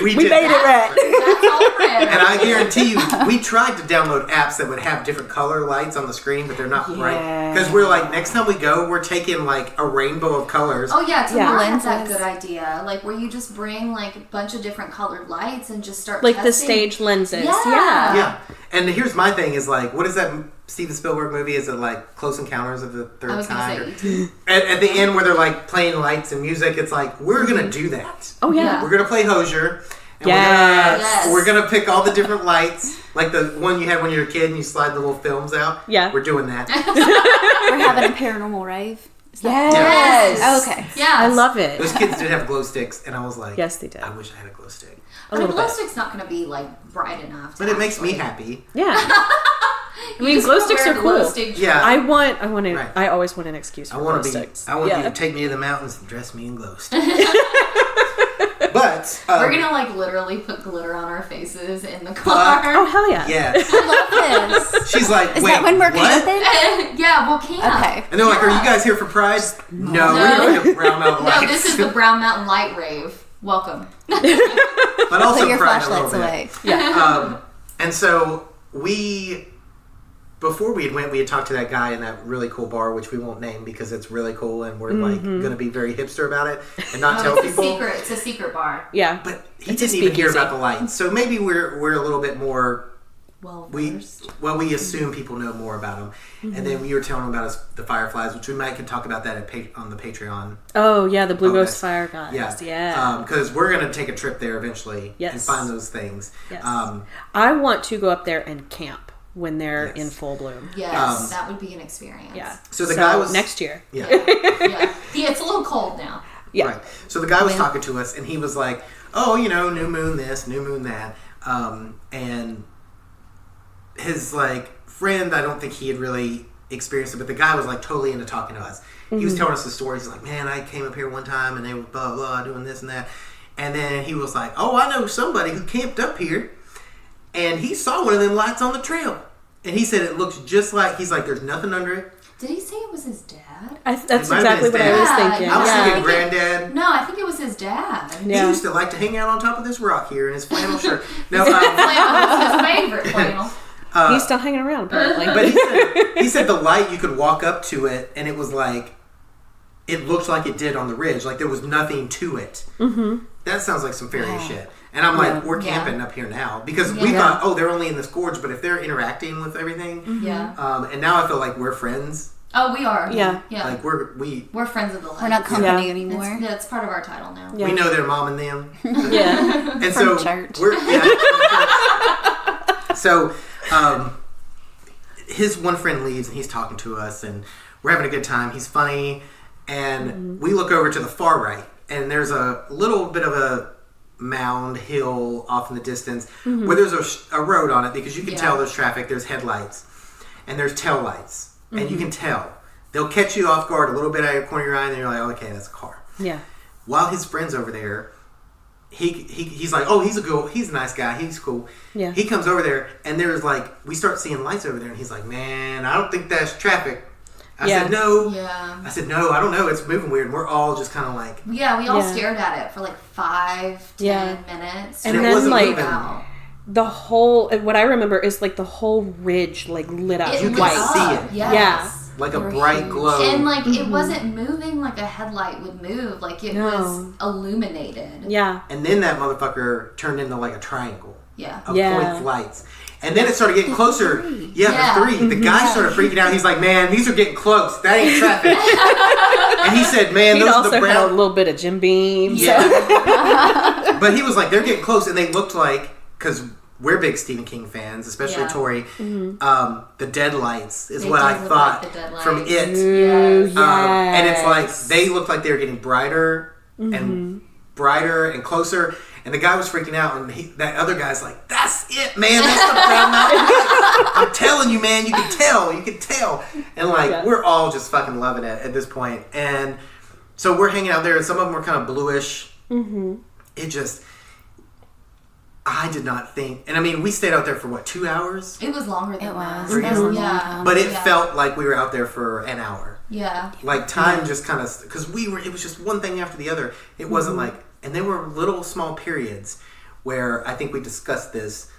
We made it red. That's all red. And I guarantee you, we tried to download apps that would have different color lights on the screen, but they're not right. Because we're like, next time we go, we're taking like a rainbow of colors. Oh yeah, Tamara has that good idea. Like where you just bring like a bunch of different colored lights and just start like testing. the stage lenses. Yeah. And here's my thing is like, what is that Steven Spielberg movie? Is it like Close Encounters of the Third Kind? At the end where they're like playing lights and music, it's like, we're going to do that. Oh yeah. We're going to play Hosier. And we're gonna pick all the different lights, like the one you had when you were a kid and you slide the little films out. Yeah. We're doing that. We're having a paranormal rave. Yes. Oh, okay. Yeah. I love it. Those kids did have glow sticks, and I was like, yes, they did. I wish I had a glow stick. But a glow stick's not going to be like bright enough. But it makes me happy. Yeah. I mean, glow sticks are cool. Yeah. I always want an excuse for glow sticks. I want you to take me to the mountains and dress me in glow sticks. But we're gonna like literally put glitter on our faces in the car. Oh hell yeah! Yes. I love this. She's like, Is wait, that when we're what? camping? Yeah, we'll camp. Okay. And they're like, are you guys here for Pride? No, we're going to Brown Mountain Lights. No, this is the Brown Mountain Light Rave. Welcome. But also Put your Pride flashlights a little away. bit. Yeah. And so before we went, we had talked to that guy in that really cool bar, which we won't name because it's really cool, and we're like going to be very hipster about it and not tell people. It's a secret bar. Yeah, but he didn't even hear about the lights, so maybe we're a little bit more. We assume people know more about them, and then we were telling them about the fireflies, which we could talk about that on the Patreon. Oh yeah, the Blue Ghost Fire guys. Yeah. Because we're gonna take a trip there eventually and find those things. Yes. I want to go up there and camp when they're in full bloom. Yes, that would be an experience. Yeah. So the guy was next year. Yeah. Yeah, it's a little cold now. Yeah. Right. So the guy was talking to us, and he was like, "Oh, new moon this, new moon that," and his like friend, I don't think he had really experienced it, but the guy was like totally into talking to us. He was telling us the stories. He's like, "Man, I came up here one time, and they were blah blah doing this and that," and then he was like, "Oh, I know somebody who camped up here." And he saw one of them lights on the trail. And he said it looks just like... He's like, there's nothing under it. Did he say it was his dad? That's exactly what I was thinking. I was thinking granddad. No, I think it was his dad. Yeah. He used to like to hang out on top of this rock here in his flannel shirt. No, flannel was his favorite flannel. He's still hanging around, apparently. But he said the light, you could walk up to it, and it was like... It looked like it did on the ridge. Like there was nothing to it. Mm-hmm. That sounds like some fairy shit. And I'm like, we're camping up here now. Because we thought, oh, they're only in this gorge, but if they're interacting with everything... and now I feel like we're friends. Oh, we are. Yeah. Like, we're friends of the light. We're not company anymore. It's part of our title now. We know their mom and them. Yeah. And From so church. we're... So, his one friend leaves and he's talking to us and we're having a good time. He's funny. And we look over to the far right and there's a little bit of a mound hill off in the distance where there's a road on it because you can tell there's traffic, there's headlights and there's tail lights and you can tell. They'll catch you off guard a little bit out of your corner of your eye and then you're like, oh, okay, that's a car. Yeah. While his friend's over there, he's like, oh, he's a nice guy, he's cool. Yeah. He comes over there and there's like, we start seeing lights over there and he's like, man, I don't think that's traffic. I said, no. Yeah. I said, no, I don't know. It's moving weird. And we're all just kind of like... Yeah, we all stared at it for like 5, 10 minutes. And then like the whole... What I remember is like the whole ridge like lit up. You white. could see it. Yes. Yeah. Like a bright glow. And like it wasn't moving like a headlight would move. Like it was illuminated. Yeah. And then that motherfucker turned into like a triangle. Yeah. Of points lights. And then it started getting closer. Yeah, the 3. The guy started freaking out. He's like, man, these are getting close. That ain't traffic. And he said, man, He'd those also are the brown... had a little bit of Jim Beam. Yeah. But he was like, they're getting close. And they looked like, because we're big Stephen King fans, especially Tori, the deadlights is what I thought from It. Ooh, yes. And it's like, they looked like they were getting brighter and brighter and closer. And the guy was freaking out, and that other guy's like, that's it, man. That's the Brown Mountain Lights. I'm telling you, man, you can tell. And like, we're all just fucking loving it at this point. And so we're hanging out there, and some of them were kind of bluish. It just, I did not think, and I mean, we stayed out there for what, 2 hours? It was longer than that. For you? Yeah. But it felt like we were out there for an hour. Yeah. Like time just kind of, because it was just one thing after the other. It wasn't like, and there were little small periods where I think we discussed this.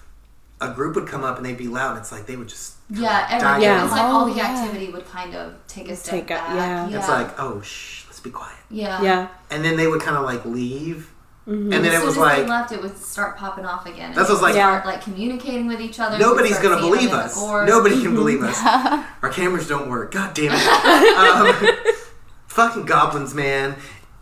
A group would come up and they'd be loud. And it's like they would just it was like all the activity would kind of take a step back. It's like, oh let's be quiet. Yeah. And then they would kind of like leave. And then as it was soon as like they left, it would start popping off again. That's what's like start like communicating with each other. Nobody's gonna believe us. Nobody can believe us. Our cameras don't work. God damn it. Fucking goblins, man.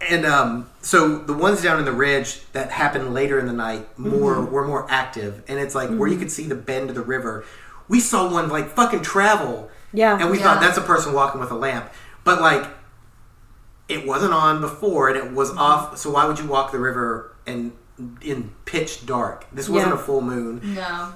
And so the ones down in the ridge that happened later in the night were more active, and it's like where you could see the bend of the river. We saw one like fucking travel, and we thought that's a person walking with a lamp, but like it wasn't on before and it was off. So why would you walk the river and in pitch dark? This wasn't a full moon. No,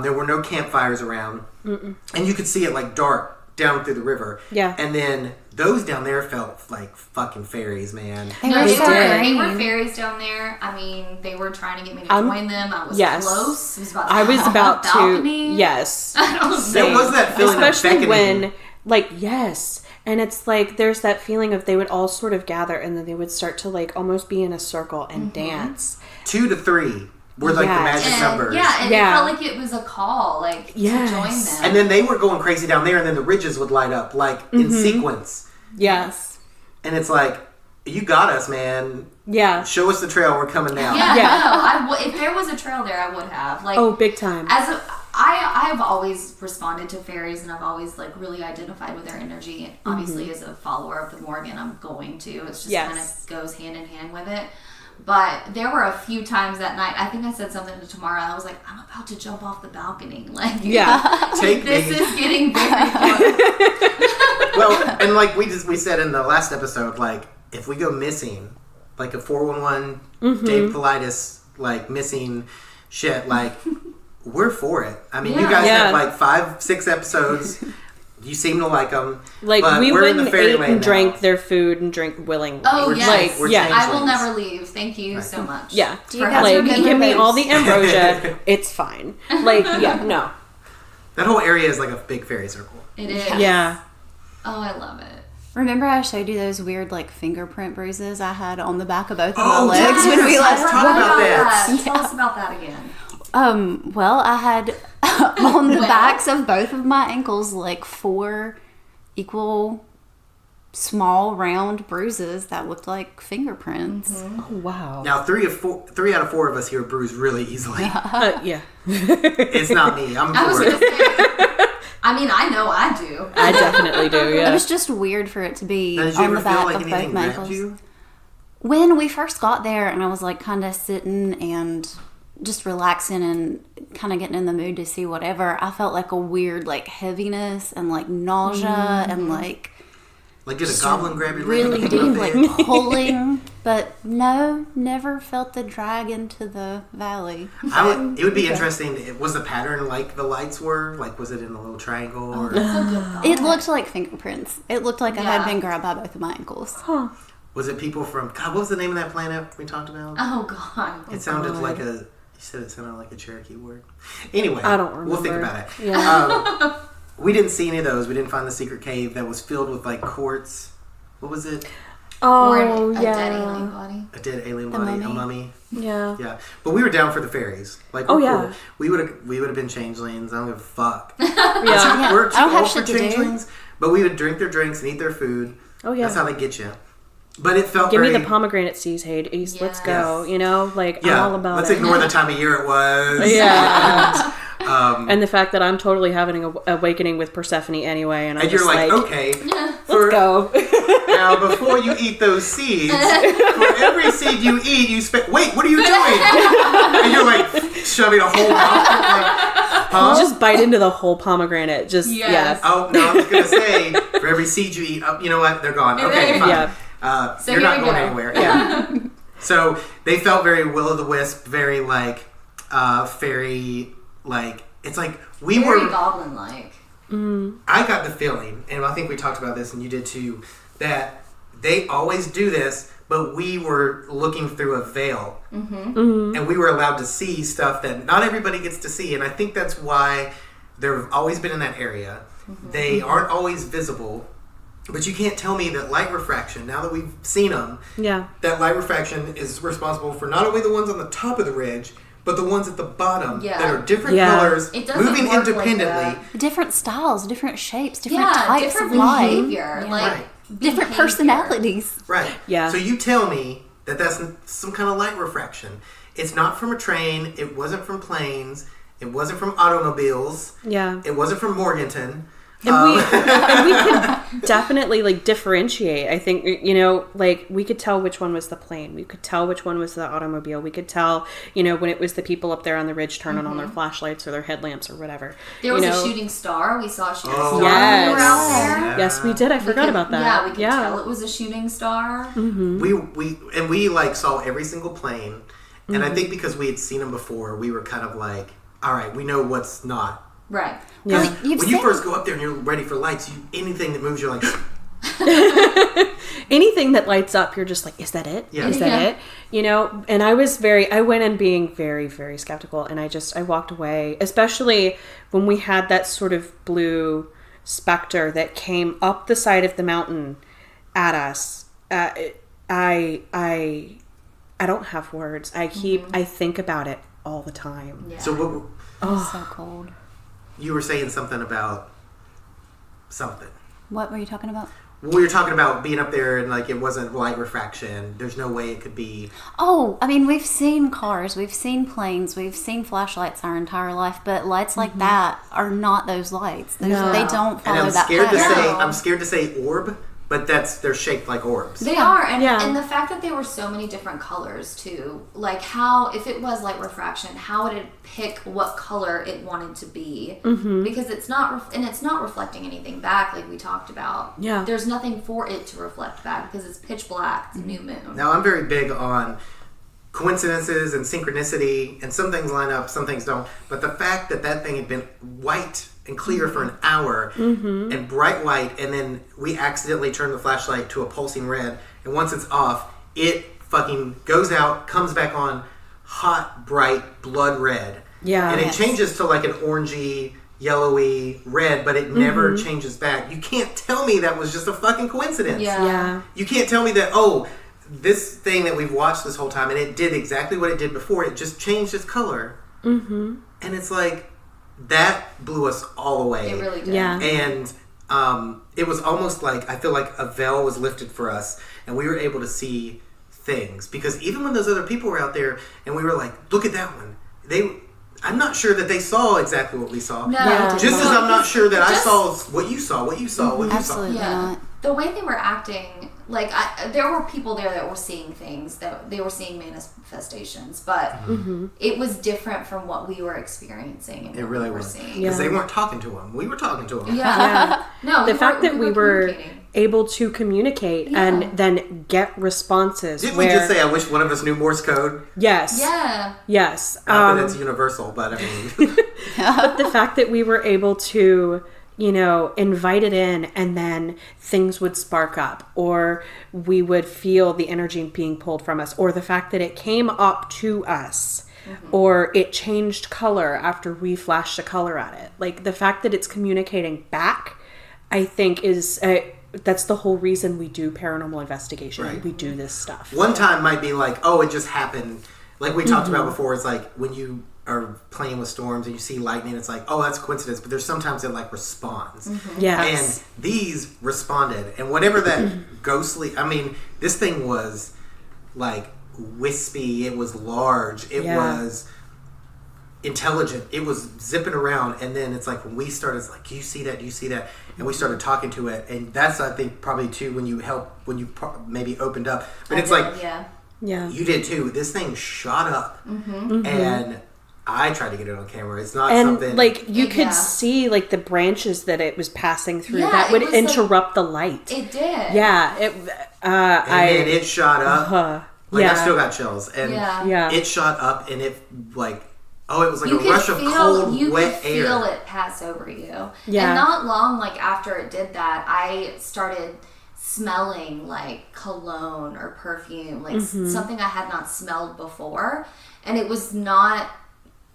there were no campfires around, and you could see it like dark down through the river. And then those down there felt like fucking fairies, man. They were fairies down there. I mean, they were trying to get me to join them. I was close. I was about to. Balcony. Yes. There was that feeling, especially of when, like, and it's like there's that feeling of they would all sort of gather and then they would start to like almost be in a circle and dance. 2 to 3 were like the magic numbers. Yeah, and it felt like it was a call, like to join them. And then they were going crazy down there, and then the ridges would light up like in sequence. Yes. And it's like, you got us, man. Yeah. Show us the trail. We're coming now. No, if there was a trail there, I would have. Like, big time. I've always responded to fairies, and I've always like really identified with their energy. Obviously, as a follower of the Morgan, I'm going to. It's just kind of goes hand in hand with it. But there were a few times that night, I think I said something to Tamara, I was like, I'm about to jump off the balcony. Like, take this me. is getting very close. Well, and like we said in the last episode, like, if we go missing, like a 411 Dave Politis, like, missing shit, like, we're for it. I mean, you guys have like 5-6 episodes. You seem to like them. Like, we went and ate and drank their food and drank willingly. Oh, yes. Like, I will never leave. Thank you so much. Yeah. Do you guys like, give me all the ambrosia. It's fine. Like, no. That whole area is like a big fairy circle. It is. Yeah. Oh, I love it. Remember I showed you those weird like fingerprint bruises I had on the back of both of my legs when we last talked about that. Tell us about that again. Well, I had on the backs of both of my ankles like 4 equal small round bruises that looked like fingerprints. Oh, wow. Now 3 out of 4 of us here bruise really easily. Yeah. It's not me. I'm I was for gonna it. say, I mean, I know I do. I definitely do, It yeah. was just weird for it to be Now, did you on ever the feel back like of both anything my grabbed ankles. you? When we first got there and I was like kind of sitting and just relaxing and kind of getting in the mood to see whatever, I felt like a weird like heaviness and like nausea and like did a goblin grab your really leg? deep like pulling, but no, never felt the drag into the valley. It would be interesting. Was the pattern like the lights were? Like, was it in a little triangle? Or? It looked like fingerprints. It looked like I had been grabbed by both of my ankles. Huh. Was it people from... God, what was the name of that planet we talked about? Oh, God. It sounded like a... You said it sounded like a Cherokee word. Anyway. I don't remember. We'll think about it. Yeah. We didn't see any of those. We didn't find the secret cave that was filled with, like, quartz. What was it? Oh, Or a yeah. dead alien body. A dead alien body. A mummy. Yeah. Yeah. But we were down for the fairies. Like, Oh, we're yeah. cool. We would have been changelings. I don't give a fuck. Yeah. We're too I don't have old for shit to do. changelings. But we would drink their drinks and eat their food. Oh, yeah. That's how they get you. But it felt Give very... me the pomegranate seeds, Hades. Let's go. Yes. You know, like, Yeah, I'm all about let's it. ignore the time of year it was. Yeah. And the fact that I'm totally having an awakening with Persephone anyway. And I'm And you're just like, okay. let's go. Now, before you eat those seeds, for every seed you eat, you spend... Wait, what are you doing? And you're like shoving a whole mouthful. Like, huh? Just bite into the whole pomegranate. Just, Yes. Oh, no, I was going to say, for every seed you eat, you know what? They're gone. Okay, fine. Yeah. So you're here not we going go. anywhere. Yeah. So they felt very will-o'-the-wisp, very like fairy, like it's like we Very were. goblin-like. I got the feeling, and I think we talked about this, and you did too, that they always do this, but we were looking through a veil, and we were allowed to see stuff that not everybody gets to see, and I think that's why they've always been in that area. They aren't always visible. But you can't tell me that light refraction, now that we've seen them, Yeah. that light refraction is responsible for not only the ones on the top of the ridge, but the ones at the bottom Yeah. that are different Yeah. colors, It doesn't moving work like independently. Different styles, different shapes, different Yeah, types different of light. behavior. Yeah. Like, Right. Different behavior. personalities. Right. Yeah. So you tell me that that's some kind of light refraction. It's not from a train. It wasn't from planes. It wasn't from automobiles. Yeah. It wasn't from Morganton. And we could definitely like differentiate. I think, you know, like we could tell which one was the plane. We could tell which one was the automobile. We could tell, you know, when it was the people up there on the ridge turning on their flashlights or their headlamps or whatever. There was you know? a shooting star. We saw a shooting Oh, star when we were out Yes. there. Yes, we did. I forgot about that. Yeah, we could tell it was a shooting star. We like saw every single plane, and I think because we had seen them before, we were kind of like, all right, we know what's not. Right. Yeah. When you first go up there and you're ready for lights, anything that moves, you're like, Anything that lights up, you're just like, is that it? Yeah. Is that Yeah. it? You know, and I went in being very, very skeptical, and I walked away, especially when we had that sort of blue specter that came up the side of the mountain at us. I don't have words. I think about it all the time. Yeah. so what? So cold. You were saying something about something. What were you talking about? We were talking about being up there and like it wasn't light refraction. There's no way it could be. Oh, I mean, we've seen cars, we've seen planes, we've seen flashlights our entire life, but lights like that are not those lights. They don't follow And I'm that scared to pattern. say I'm scared to say orb, but they're shaped like orbs. They are, and, Yeah. and the fact that they were so many different colors too, like how, if it was light refraction, how would it pick what color it wanted to be? Because it's not, and it's not reflecting anything back like we talked about. Yeah. There's nothing for it to reflect back because it's pitch black, it's new moon. Now I'm very big on coincidences and synchronicity, and some things line up, some things don't. But the fact that that thing had been white and clear for an hour and bright white, and then we accidentally turn the flashlight to a pulsing red, and once it's off, it fucking goes out, comes back on, hot, bright, blood red. Yeah. And it Yes. changes to like an orangey, yellowy red, but it never changes back. You can't tell me that was just a fucking coincidence. Yeah. You can't tell me that, oh, this thing that we've watched this whole time and it did exactly what it did before, it just changed its color. And it's like, that blew us all away. It really did. Yeah. And it was almost like, I feel like a veil was lifted for us and we were able to see things. Because even when those other people were out there and we were like, look at that one, I'm not sure that they saw exactly what we saw. No. Yeah. Just as I'm not sure that I Just- saw what you saw, what you saw, what you saw. Absolutely Yeah. not. The way they were acting, Like, there were people there that were seeing things, that they were seeing manifestations, but it was different from what we were experiencing. And It really we were was. seeing. Because they weren't talking to him. We were talking to him. Yeah. No, The fact that we were communicating. able to communicate and then get responses. Didn't we just say, I wish one of us knew Morse code? Yes. Yeah. Yes. Not that it's universal, but I mean... But the fact that we were able to, you know, invite it in and then things would spark up, or we would feel the energy being pulled from us, or the fact that it came up to us, or it changed color after we flashed a color at it. Like, the fact that it's communicating back, I think is... that's the whole reason we do paranormal investigation. Right. We do this stuff. One time might be like, oh, it just happened. Like we talked about before, it's like when you are playing with storms and you see lightning, it's like, oh, that's a coincidence. But there's sometimes it like responds. Yes. And these responded. And whatever that ghostly, I mean, this thing was like wispy. It was large. It was intelligent. It was zipping around. And then it's like when we started, it's like, do you see that? Do you see that? And we started talking to it. And that's, I think, probably too when you maybe opened up. But it's like, Yeah. you did too. This thing shot up. And I tried to get it on camera. It's not And something... like you could see like the branches that it was passing through that it would was interrupt the light. It did. Yeah. and then it shot up. I still got chills. And it shot up and it like... Oh, it was like a rush of cold, wet air. You could feel it pass over you. Yeah. And not long like after it did that, I started smelling like cologne or perfume, like something I had not smelled before. And it was not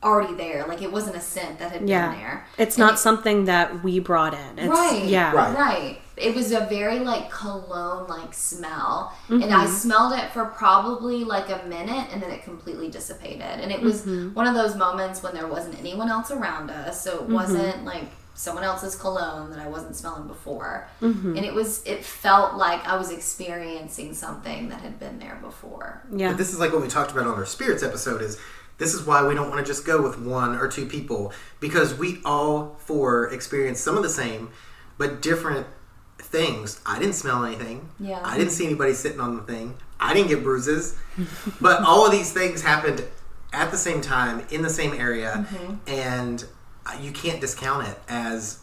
already there. Like, it wasn't a scent that had been there. It's not something that we brought in. It's, Right. It was a very, like, cologne-like smell. And I smelled it for probably, like, a minute, and then it completely dissipated. And it was one of those moments when there wasn't anyone else around us, so it wasn't, like, someone else's cologne that I wasn't smelling before. And it felt like I was experiencing something that had been there before. Yeah. But this is like what we talked about on our spirits episode is this is why we don't want to just go with one or two people, because we all four experience some of the same but different things. I didn't smell anything. Yeah. I didn't see anybody sitting on the thing. I didn't get bruises. But all of these things happened at the same time in the same area, and you can't discount it as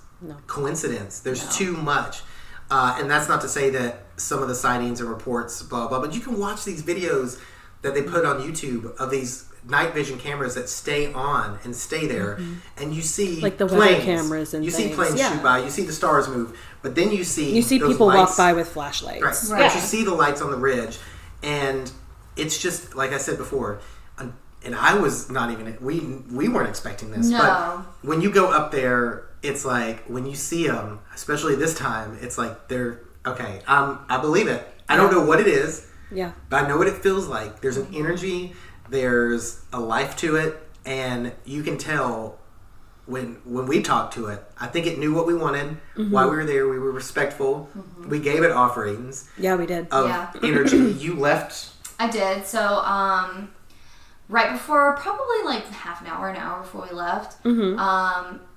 coincidence. There's too much. And that's not to say that some of the sightings and reports, blah, blah, but you can watch these videos that they put on YouTube of these night vision cameras that stay on and stay there, and you see like the planes. weather cameras and you things. see planes shoot by, you see the stars move, but then you see those people lights, walk by with flashlights. right? But you see the lights on the ridge, and it's just like I said before, and I was not even we weren't expecting this, but when you go up there, it's like when you see them, especially this time, it's like they're okay. I believe it. I don't know what it is. Yeah. But I know what it feels like. There's an energy, there's a life to it, and you can tell when we talked to it. I think it knew what we wanted, why we were there. We were respectful. We gave it offerings. Yeah, we did. Of energy. You left. I did. So, right before, probably like an hour before we left,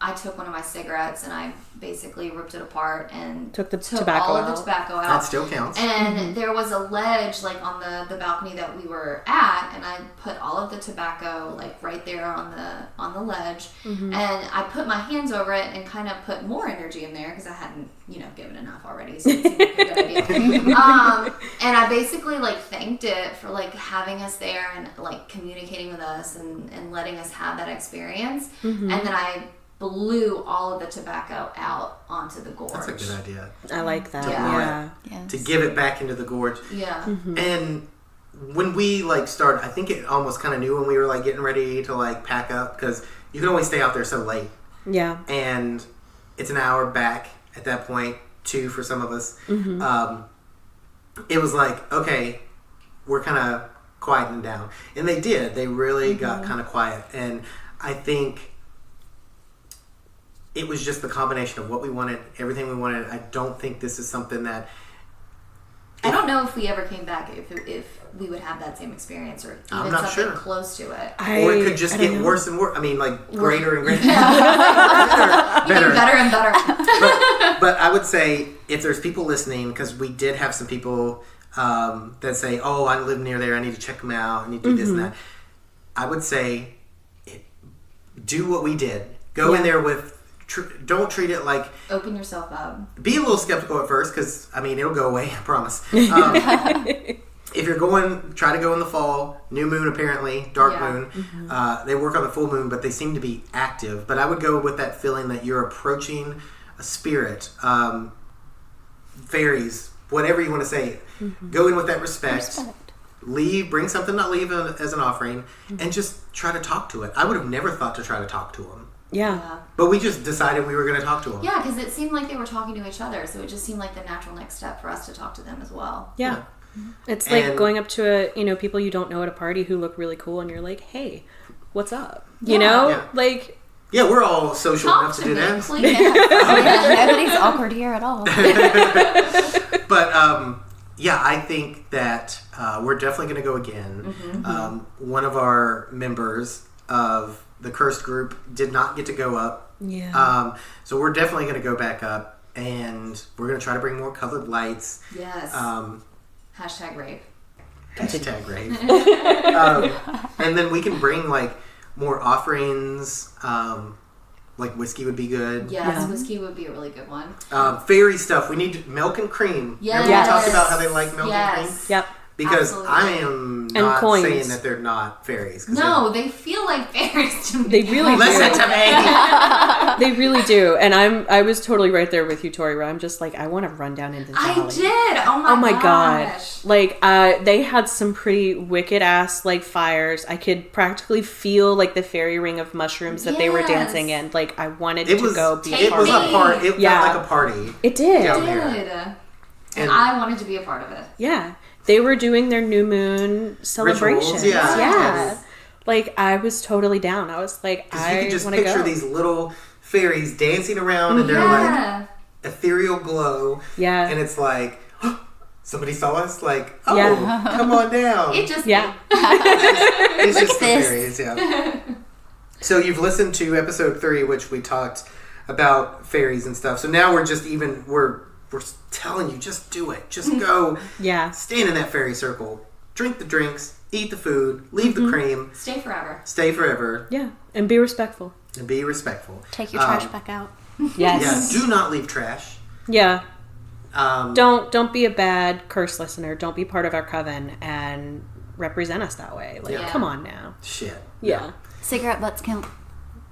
I took one of my cigarettes and I basically ripped it apart and took tobacco all out. of the tobacco out. That still counts. And there was a ledge like on the balcony that we were at, and I put all of the tobacco like right there on the ledge, and I put my hands over it and kind of put more energy in there because I hadn't given enough already, so it seemed like a good idea. And I basically like thanked it for like having us there and like communicating with us and letting us have that experience, and then I blew all of the tobacco out onto the gorge. That's a good idea. I like that. Yeah. To give it back into the gorge. Yeah. And when we like started, I think it almost kind of knew when we were like getting ready to like pack up, because you can only stay out there so late. Yeah. And it's an hour back at that point, 2 for some of us. It was like, okay, we're kind of quieting down. And they did. They really got kind of quiet. And I think it was just the combination of what we wanted, everything we wanted. I don't think this is something that... I don't know if we ever came back if we would have that same experience or I'm even not something sure. close to it. Or it could just get worse and worse. I mean, like, greater and greater. Better and better. But I would say, if there's people listening, because we did have some people that say, oh, I live near there, I need to check them out, I need to do this and that. I would say, do what we did. Go in there with, don't treat it like... Open yourself up. Be a little skeptical at first, because, I mean, it'll go away, I promise. If you're going, try to go in the fall. New moon, apparently. Dark moon. They work on the full moon, but they seem to be active. But I would go with that feeling that you're approaching a spirit. Fairies. Whatever you want to say. Go in with that respect. Leave. Bring something, not leave as an offering. And just try to talk to it. I would have never thought to try to talk to them. Yeah. But we just decided we were going to talk to them. Yeah, because it seemed like they were talking to each other. So it just seemed like the natural next step for us to talk to them as well. Yeah. It's like going up to people you don't know at a party who look really cool, and you're like, "Hey, what's up?" You know, like. Yeah, we're all social enough to do that. Please. Nobody's awkward here at all. But I think that we're definitely going to go again. One of our members of the cursed group did not get to go up. Yeah. So we're definitely going to go back up, and we're going to try to bring more colored lights. Yes. Hashtag Rave. Hashtag Rave. And then we can bring like more offerings. Like whiskey would be good. Yes, whiskey would be a really good one. Fairy stuff. We need milk and cream. Yes. Remember we talked about how they like milk and cream? Yep. Because Absolutely. I am not coins. saying that they're not fairies. No, they feel like fairies to me. They really Listen do. to me! They really do. And I was totally right there with you, Tori, where I'm just like, I want to run down into the I valley. did. Oh my gosh. Like, they had some pretty wicked ass like fires. I could practically feel like the fairy ring of mushrooms that they were dancing in. Like, I wanted to go be It part was of a it. part. It felt like a party. It did. down It there. did. And I wanted to be a part of it. Yeah. They were doing their new moon celebrations. Rituals, yeah. Like, I was totally down. I was like, You I can just want to picture go. these little fairies dancing around in their like ethereal glow. Yeah. And it's like, somebody saw us? Like, oh, Yeah. come on down. It just It's just the this. fairies, yeah. So you've listened to episode 3, which we talked about fairies and stuff. So now we're telling you, just do it. Just go. Yeah. Stand in that fairy circle. Drink the drinks. Eat the food. Leave the cream. stay forever. Stay forever. Yeah. And be respectful. And be respectful. Take your trash back out. Yes. Yeah, do not leave trash. Yeah. Um, Don't be a bad curse listener. Don't be part of our coven and represent us that way. Like, Yeah. come on now. Shit. Yeah. Cigarette butts count.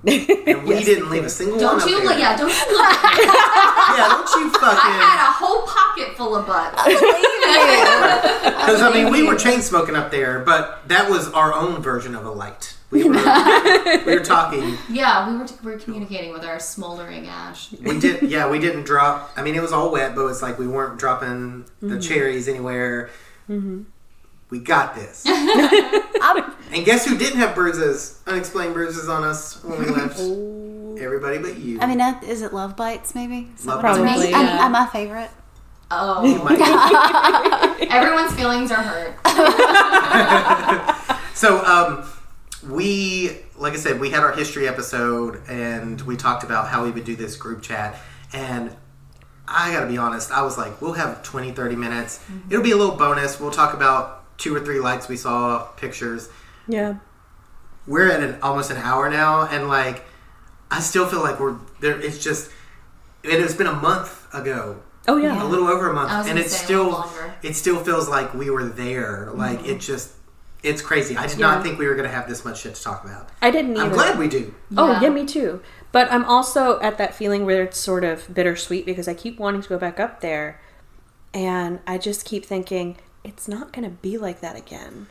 And we didn't leave a single one Don't up you there. look? Yeah, don't you look. Yeah, don't you I fucking... had a whole pocket full of butts. Because, I mean, we were chain smoking up there, but that was our own version of a light. We were talking. Yeah, we were communicating with our smoldering ash. We didn't drop. I mean, it was all wet, but it's like we weren't dropping the cherries anywhere. We got this. And guess who didn't have bruises? Unexplained bruises on us when we left? Everybody but you. I mean, is it love bites? Maybe. Is that Love what it bites. is? Probably, yeah. I'm my favorite. Oh, You might- everyone's feelings are hurt. So, like I said, we had our history episode, and we talked about how we would do this group chat. And I gotta be honest, I was like, we'll have 20, 30 minutes. It'll be a little bonus. We'll talk about 2 or 3 lights we saw, pictures. Yeah. We're at almost an hour now, and like, I still feel like we're there. It's just, and it's been a month ago. Oh, yeah. A little over a month, I was and gonna it's say a still, little longer. it still feels like we were there. Like it's crazy. I did not think we were going to have this much shit to talk about. I didn't either. I'm glad we do. Oh, Yeah. yeah, me too. But I'm also at that feeling where it's sort of bittersweet because I keep wanting to go back up there. And I just keep thinking, it's not going to be like that again.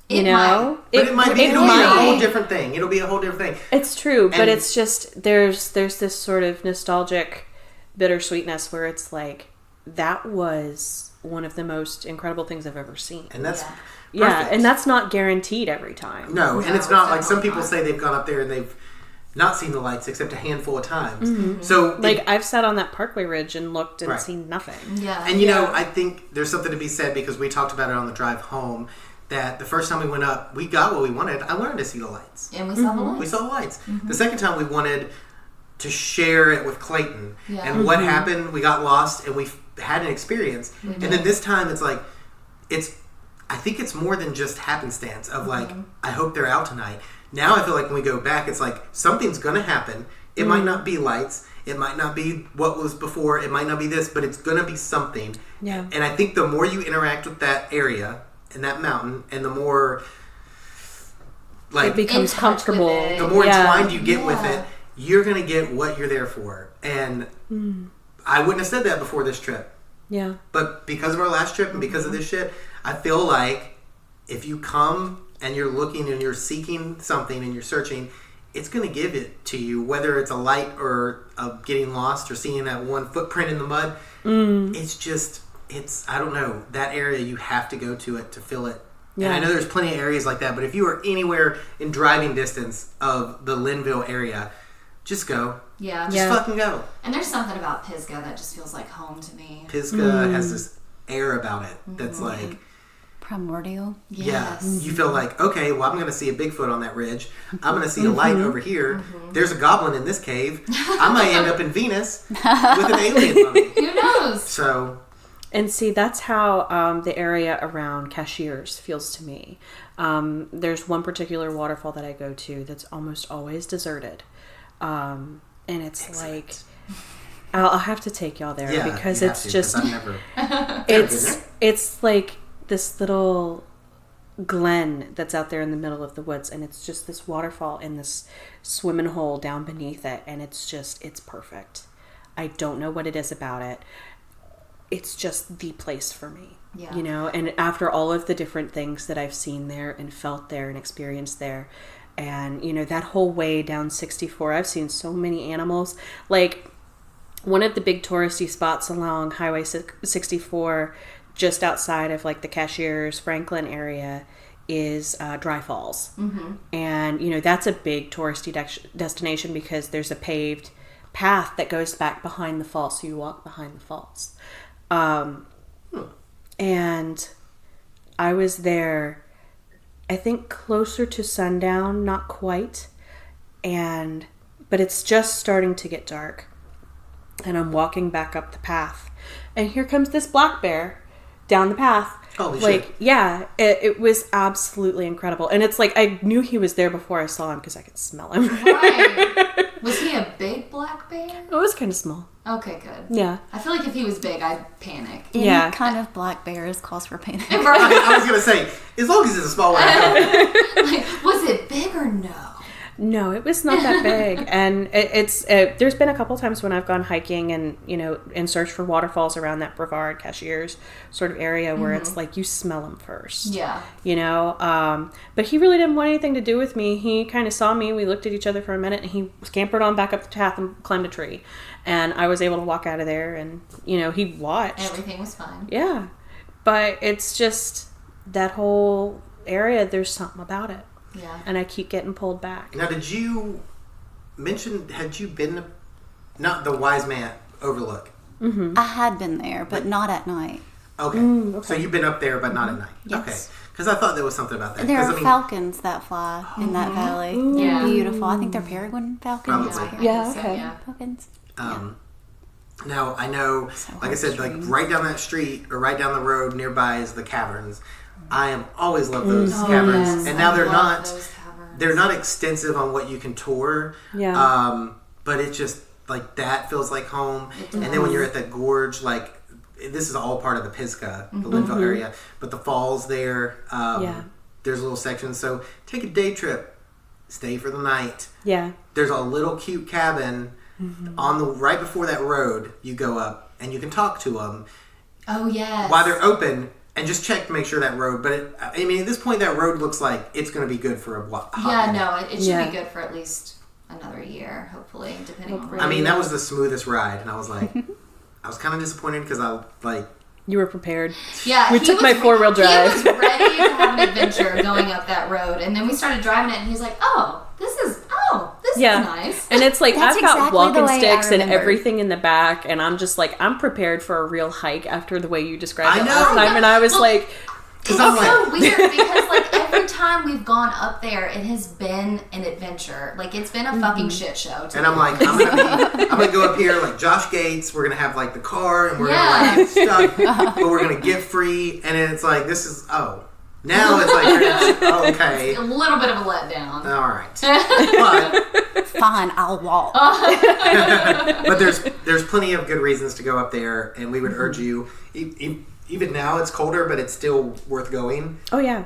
You It know? But it might be. It'll be a might. whole different thing. It'll be a whole different thing. It's true, but And- it's just, there's this sort of nostalgic bittersweetness where it's like, that was one of the most incredible things I've ever seen. And that's Yeah, perfect. and that's not guaranteed every time. No, and No, it's not it's like some definitely people not. say they've gone up there and they've not seen the lights except a handful of times. So Like, I've sat on that Parkway Ridge and looked and seen nothing. Yeah. And you know, I think there's something to be said because we talked about it on the drive home. That the first time we went up, we got what we wanted. I wanted to see the lights. And we saw the lights. We saw the lights. The second time we wanted to share it with Clayton. Yeah. And what happened? We got lost and we had an experience. And then this time it's like, I think it's more than just happenstance of like, I hope they're out tonight. Now I feel like when we go back, it's like something's going to happen. It might not be lights. It might not be what was before. It might not be this, but it's going to be something. Yeah. And I think the more you interact with that area and that mountain, and the more like It becomes In touch with comfortable. it. the more Yeah. entwined you get with it, you're going to get what you're there for. And I wouldn't have said that before this trip. Yeah. But because of our last trip and because of this shit, I feel like if you come and you're looking and you're seeking something and you're searching, it's going to give it to you, whether it's a light or getting lost or seeing that one footprint in the mud. It's I don't know, that area you have to go to it to feel it. Yeah. And I know there's plenty of areas like that, but if you are anywhere in driving distance of the Linville area, just go. Yeah. Just Yeah. fucking go. And there's something about Pisgah that just feels like home to me. Pisgah has this air about it that's like, Primordial. Yes. yeah, you feel like, okay, well, I'm going to see a Bigfoot on that ridge. I'm going to see a light over here. There's a goblin in this cave. I might end up in Venus with an alien mummy. Who knows? So, And see, that's how the area around Cashiers feels to me. There's one particular waterfall that I go to that's almost always deserted. And it's like, I'll have to take y'all there yeah, because you have it's to, just, 'cause I've never it's like this little glen that's out there in the middle of the woods, and it's just this waterfall and this swimming hole down beneath it, and it's perfect. I don't know what it is about it. It's just the place for me. Yeah. You know, and after all of the different things that I've seen there and felt there and experienced there, and you know, that whole way down 64, I've seen so many animals. Like, one of the big touristy spots along Highway 64, just outside of like the Cashiers, Franklin area, is Dry Falls. And, you know, that's a big touristy destination because there's a paved path that goes back behind the falls. So you walk behind the falls. And I was there, I think closer to sundown, not quite. But it's just starting to get dark. And I'm walking back up the path. And here comes this black bear down the path. Holy like, shit. yeah, it was absolutely incredible. And it's like, I knew he was there before I saw him because I could smell him. Right. Was he a big black bear? It was kind of small. Okay, good. Yeah. I feel like if he was big, I'd panic. Any Yeah. kind of black bear is cause for panic. I was going to say, as long as it's a small one, Like, was it big or no? No, it was not that big. And it's there's been a couple times when I've gone hiking and, you know, in search for waterfalls around that Brevard, Cashiers sort of area where it's like you smell them first. Yeah. You know, but he really didn't want anything to do with me. He kind of saw me. We looked at each other for a minute, and he scampered on back up the path and climbed a tree. And I was able to walk out of there, and, you know, he watched. Everything was fine. Yeah. But it's just that whole area, there's something about it. Yeah. And I keep getting pulled back. Now, did you mention, had you been to, not the Wise Man Overlook? I had been there, but not at night. Okay. So you've been up there, but not at night. Yes. Okay. Because I thought there was something about that. There 'Cause, are I mean, falcons that fly in that valley. Yeah. They're beautiful. I think they're peregrine falcons. Probably. Yeah, So, okay. yeah. Falcons. Now, I know, So like I said, like heartstrings. right down that street or right down the road nearby is the caverns. I am always love those caverns. Yes, And now I they're love not, those caverns. they're not extensive on what you can tour. Yeah. But it just, like, that feels like home. And then when you're at the gorge, like, this is all part of the Pisgah, the Linville area. But the falls there, Yeah. there's little sections. So take a day trip, stay for the night. Yeah. There's a little cute cabin on the right before that road. You go up and you can talk to them Oh, yes. while they're open and just check to make sure that road. But I mean, at this point, that road looks like it's going to be good for a hot Yeah, minute. no, it should Yeah. be good for at least another year, hopefully, depending on where I mean, you that go. was the smoothest ride, and I was like, I was kind of disappointed because I like. You were prepared. Yeah, We he took was my four-wheel drive. He was ready to have an adventure going up that road, and then we started driving it, and he was like, "Oh, oh, this is nice. And it's like, That's I've got exactly the walking way I sticks and remember. everything in the back, and I'm just like, I'm prepared for a real hike after the way you described I it know. last time. And I was like, It's I'm so weird because like every time we've gone up there, it has been an adventure. Like it's been a fucking shit show. And I'm like, I'm gonna go up here like Josh Gates. We're gonna have like the car, and we're gonna like get stuck, but we're gonna get free. And then it's like, this is now it's like okay, a little bit of a letdown. all right, but Fine, I'll walk. but there's plenty of good reasons to go up there, and we would urge you. Even now it's colder, but it's still worth going. oh yeah.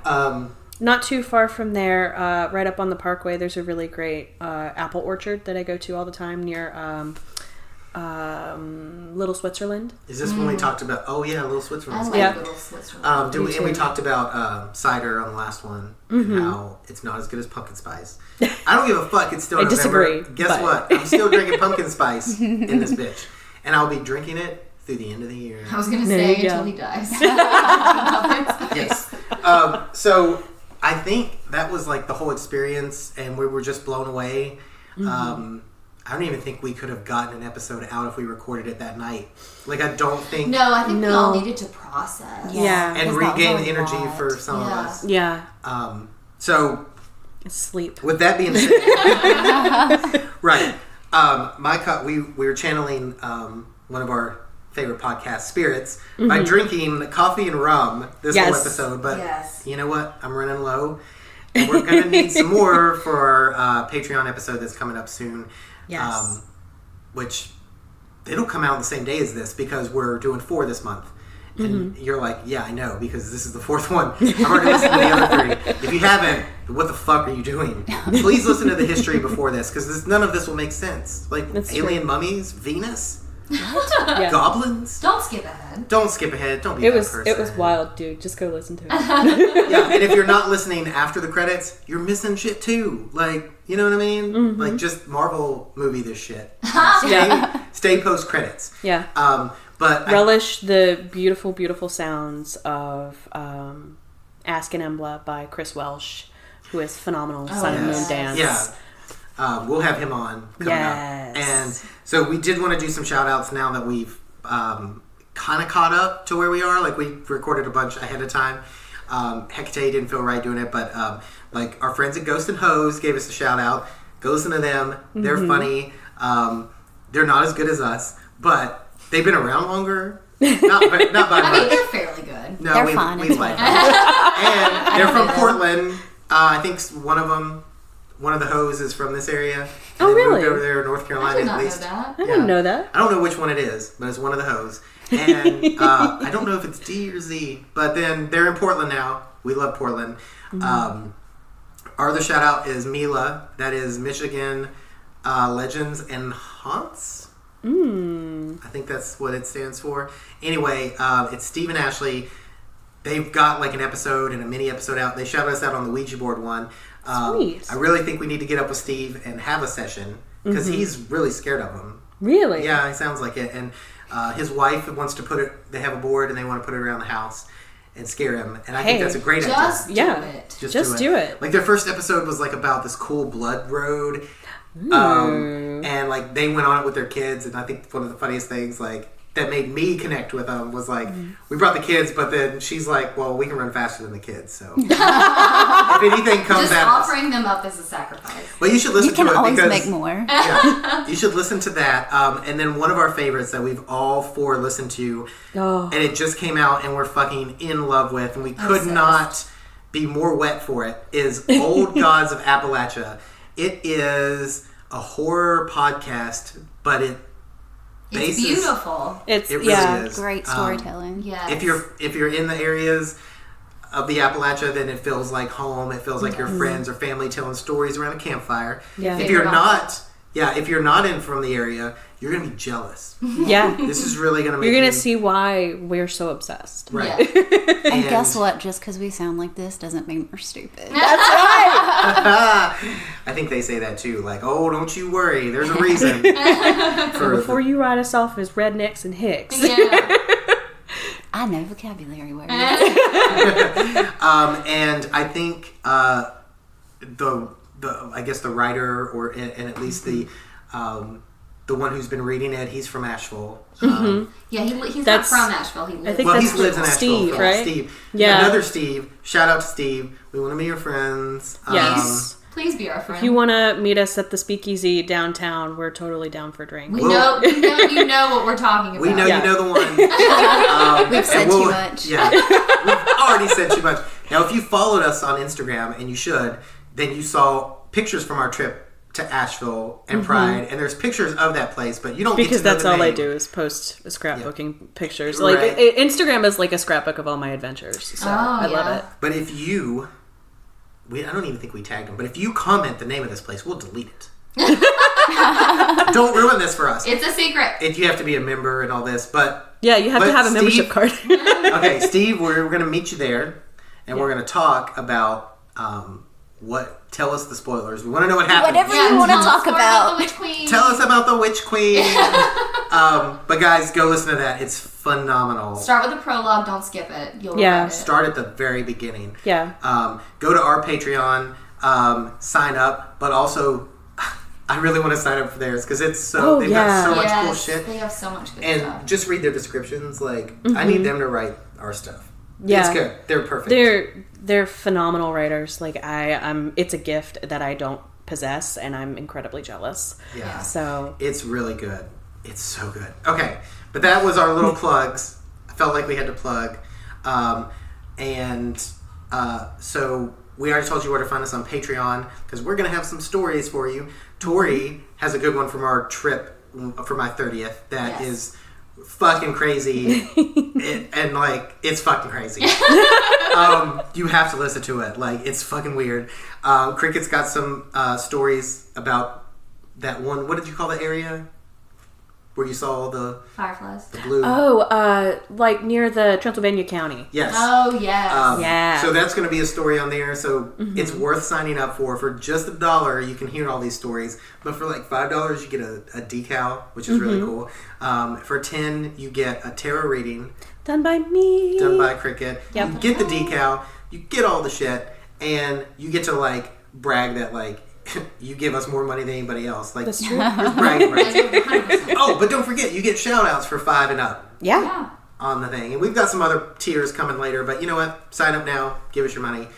Not too far from there, right up on the parkway, there's a really great apple orchard that I go to all the time near Little Switzerland. Is this when we talked about? Oh yeah, Little Switzerland. I like Yeah. Little Switzerland. And we talked about cider on the last one, and how it's not as good as pumpkin spice. I don't give a fuck. It's still I November. disagree, Guess but- what? I'm still drinking pumpkin spice in this bitch, and I'll be drinking it through the end of the year. I was gonna There say you go. until he dies. Yes. So I think that was like the whole experience, and we were just blown away. I don't even think we could have gotten an episode out if we recorded it that night. Like, I don't think. No, I think we all No. needed to process. Yeah. And 'Cause that was regain a the energy lot. for some of Yeah. us. Yeah. So, Sleep. with that being said, right. We were channeling one of our favorite podcast spirits by drinking coffee and rum this whole Yes. episode. But Yes. you know what? I'm running low. And we're going to need some more for our Patreon episode that's coming up soon. Yes. Which it'll come out the same day as this because we're doing 4 this month. And you're like, yeah, I know, because this is the 4th one. I've already listened to the other 3. If you haven't, what the fuck are you doing? Please listen to the history before this, because none of this will make sense. Like, That's alien true. mummies, Venus, Yeah. goblins. Don't skip ahead. Don't skip ahead. Don't be It that was person. wild, dude. Just go listen to it. Yeah, and if you're not listening after the credits, you're missing shit too. Like, you know what I mean? Like, just Marvel movie this shit. Stay post credits. Yeah. But Relish the beautiful, beautiful sounds of Ask an Embla by Chris Welsh, who is phenomenal. Sun and Moon yes. Dance. yeah, we'll have him on coming Yes. up. And so we did want to do some shout outs now that we've kind of caught up to where we are. Like, we recorded a bunch ahead of time. Hecate didn't feel right doing it, but like our friends at Ghost and Hose gave us a shout out. Go listen to them. They're funny. They're not as good as us, but they've been around longer. Not by I mean, much. they're fairly good. No, They're we fun. we It's like fun. them. And they're from know them. Portland. I think one of the hoes is from this area. And Oh, they really? moved over there in North I Carolina did at not know least. that. I didn't know that. I don't know which one it is, but it's one of the hoes. And I don't know if it's D or Z, but then they're in Portland now. We love Portland. Our other shout out is Mila. That is Michigan Legends and Haunts. I think that's what it stands for. Anyway, it's Steve and Ashley. They've got like an episode and a mini episode out. They shouted us out on the Ouija board one. Sweet. I really think we need to get up with Steve and have a session because he's really scared of them. Really? Yeah, it sounds like it. And his wife wants to put it. They have a board and they want to put it around the house and scare him. And I think Hey, that's a great idea. Just do Yeah. it. Just do it. Like, their first episode was like about this cool blood road. And like they went on it with their kids, and I think one of the funniest things like that made me connect with them was like we brought the kids, but then she's like, well, we can run faster than the kids, so if anything comes Just at us. offering them up as a sacrifice. But you should listen You can to it always because make more. yeah, you should listen to that. And then one of our favorites that we've all 4 listened to, Oh. and it just came out, and we're fucking in love with, and we could Obsessed. not be more wet for it. Is Old Gods of Appalachia. It is a horror podcast, but It's bases- beautiful. It's It really yeah. is. Great storytelling. Yes. If you're in the areas of the Appalachia, then it feels like home. It feels like your friends or family telling stories around a campfire. Yeah. If you're Favorite not, if you're not in from the area, you're gonna be jealous. Yeah. This is really gonna make You're gonna you, see why we're so obsessed. right. Yeah. And guess what? Just because we sound like this doesn't mean we're stupid. I think they say that too. Like, oh, don't you worry. There's a reason. for Before you write us off as rednecks and hicks. Yeah. I know vocabulary words. and I think the I guess the writer, and at least the one who's been reading it. He's from Asheville. Yeah, he's not from Asheville. He lives. I think Well, he that's lives in Asheville. Steve, right? Steve. Yeah. Another Steve. Shout out to Steve. We want to be your friends. Yes. Please be our friend. If you want to meet us at the Speakeasy downtown, we're totally down for drinks. we know you know what we're talking about. We know Yeah. you know the one. We've said too much. Yeah, we've already said too much. Now, if you followed us on Instagram, and you should, then you saw pictures from our trip to Asheville and Pride, and there's pictures of that place, but you don't Because get to know that's the all I name. do is post scrapbooking pictures. Right. Like Instagram is like a scrapbook of all my adventures. So I love it. But if you, I don't even think we tagged them, but if you comment the name of this place, we'll delete it. Don't ruin this for us. It's a secret. If you have to be a member and all this, but Yeah, you have to have a membership card. okay, Steve, we're going to meet you there, and we're going to talk about tell us the spoilers. We want to know what happened. Whatever you want to tell us talk more about. the Witch Queen. Tell us about the Witch Queen. But guys, go listen to that. It's phenomenal. Start with the prologue. Don't skip it. You'll Yeah. regret it. Start at the very beginning. Yeah. Go to our Patreon, sign up, but also I really want to sign up for theirs because it's so they've got so much cool Yes, shit. They have so much good And stuff. just read their descriptions. Like I need them to write our stuff. Yeah. It's good. They're perfect. They're phenomenal writers. Like it's a gift that I don't possess, and I'm incredibly jealous. Yeah. So It's really good. It's so good. Okay, but that was our little plugs. I felt like we had to plug. So we already told you where to find us on Patreon because we're going to have some stories for you. Tori has a good one from our trip for my 30th that is fucking crazy. And like, it's fucking crazy. You have to listen to it. Like, it's fucking weird. Cricket's got some stories about that one. What did you call the area where you saw the Fireflies. blue? like near the Transylvania County. Yes. Oh, yes. Yeah. So that's going to be a story on there. So it's worth signing up for. For just $1, you can hear all these stories. But for like $5, you get a decal, which is really cool. For $10, you get a tarot reading Done by me. done by Cricket. Yep. You get the decal, you get all the shit, and you get to like brag that like you give us more money than anybody else. Like That's true. here's bragging rights. 100%. Oh, but don't forget, you get shout outs for $5 and up. Yeah. Yeah. On the thing, and we've got some other tiers coming later, but you know what, sign up now, give us your money,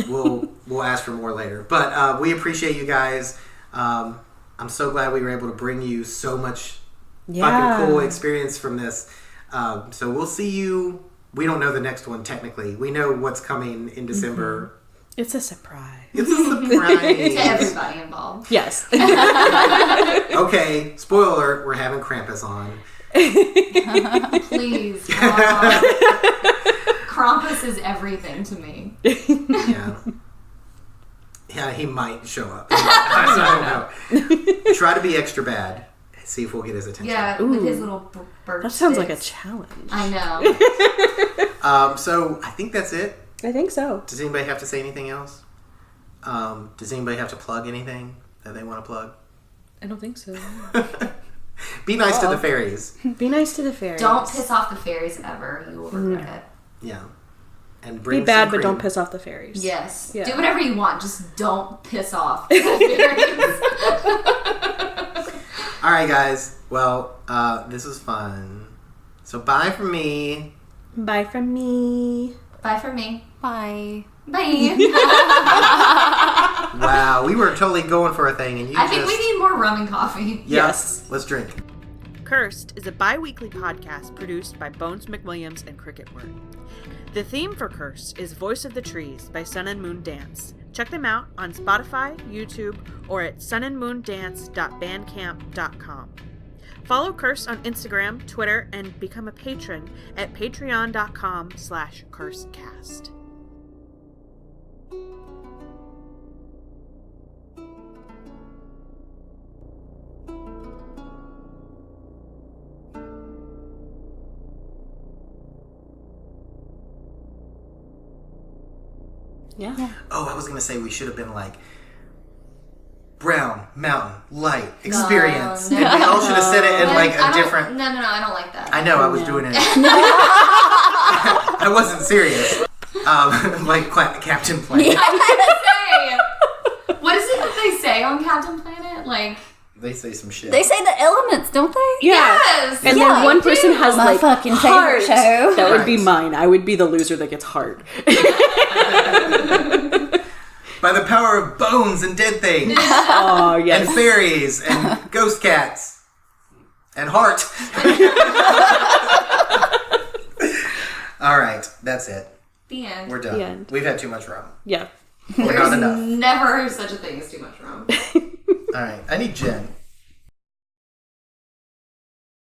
we'll ask for more later, but we appreciate you guys. I'm so glad we were able to bring you so much fucking cool experience from this. So we'll see you, we don't know the next one technically, we know what's coming in December. It's a surprise. It's a surprise To everybody involved. Yes. Okay, spoiler alert, we're having Krampus on. Please. Krampus is everything to me. Yeah, he might show up. I don't know. Try to be extra bad. See if we'll get his attention. Yeah, with his little bird That sounds like a sticks. challenge. I know. So I think that's it. I think so. Does anybody have to say anything else? Does anybody have to plug anything that they want to plug? I don't think so. Be nice to the fairies. Be nice to the fairies. Don't piss off the fairies ever. You will regret it. Yeah. And bring Be bad, some but don't cream. piss off the fairies. Yes. Yeah. Do whatever you want. Just don't piss off the fairies. All right, guys. Well, this was fun. So bye from me. Bye from me. Bye from me. Bye. Bye. Wow, we were totally going for a thing, and you I think we need more rum and coffee. Yeah, Yes. Let's drink. Cursed is a bi-weekly podcast produced by Bones McWilliams and Cricket Word. The theme for Cursed is Voice of the Trees by Sun and Moon Dance. Check them out on Spotify, YouTube, or at sunandmoondance.bandcamp.com. Follow Cursed on Instagram, Twitter, and become a patron at patreon.com/cursecast. Yeah. Oh, I was going to say we should have been like Brown Mountain Light Experience. No. And we all should have said it in like I a don't- different... No, I don't like that. I know, I was doing it. I wasn't serious. Like Captain Planet. I was gonna say, what is it? say on Captain Planet? Like, They say some shit. They say the elements, don't they? Yeah. yes! And Yeah, then one they person do. has My like fucking favorite heart. show. That would be Right. mine. I would be the loser that gets heart. By the power of bones and dead things. Oh yes. And fairies and ghost cats and heart. All right, that's it. The end. We're done. The end. We've had too much rum. Yeah. Or not There's enough. never such a thing as too much rum. All right, I need gin.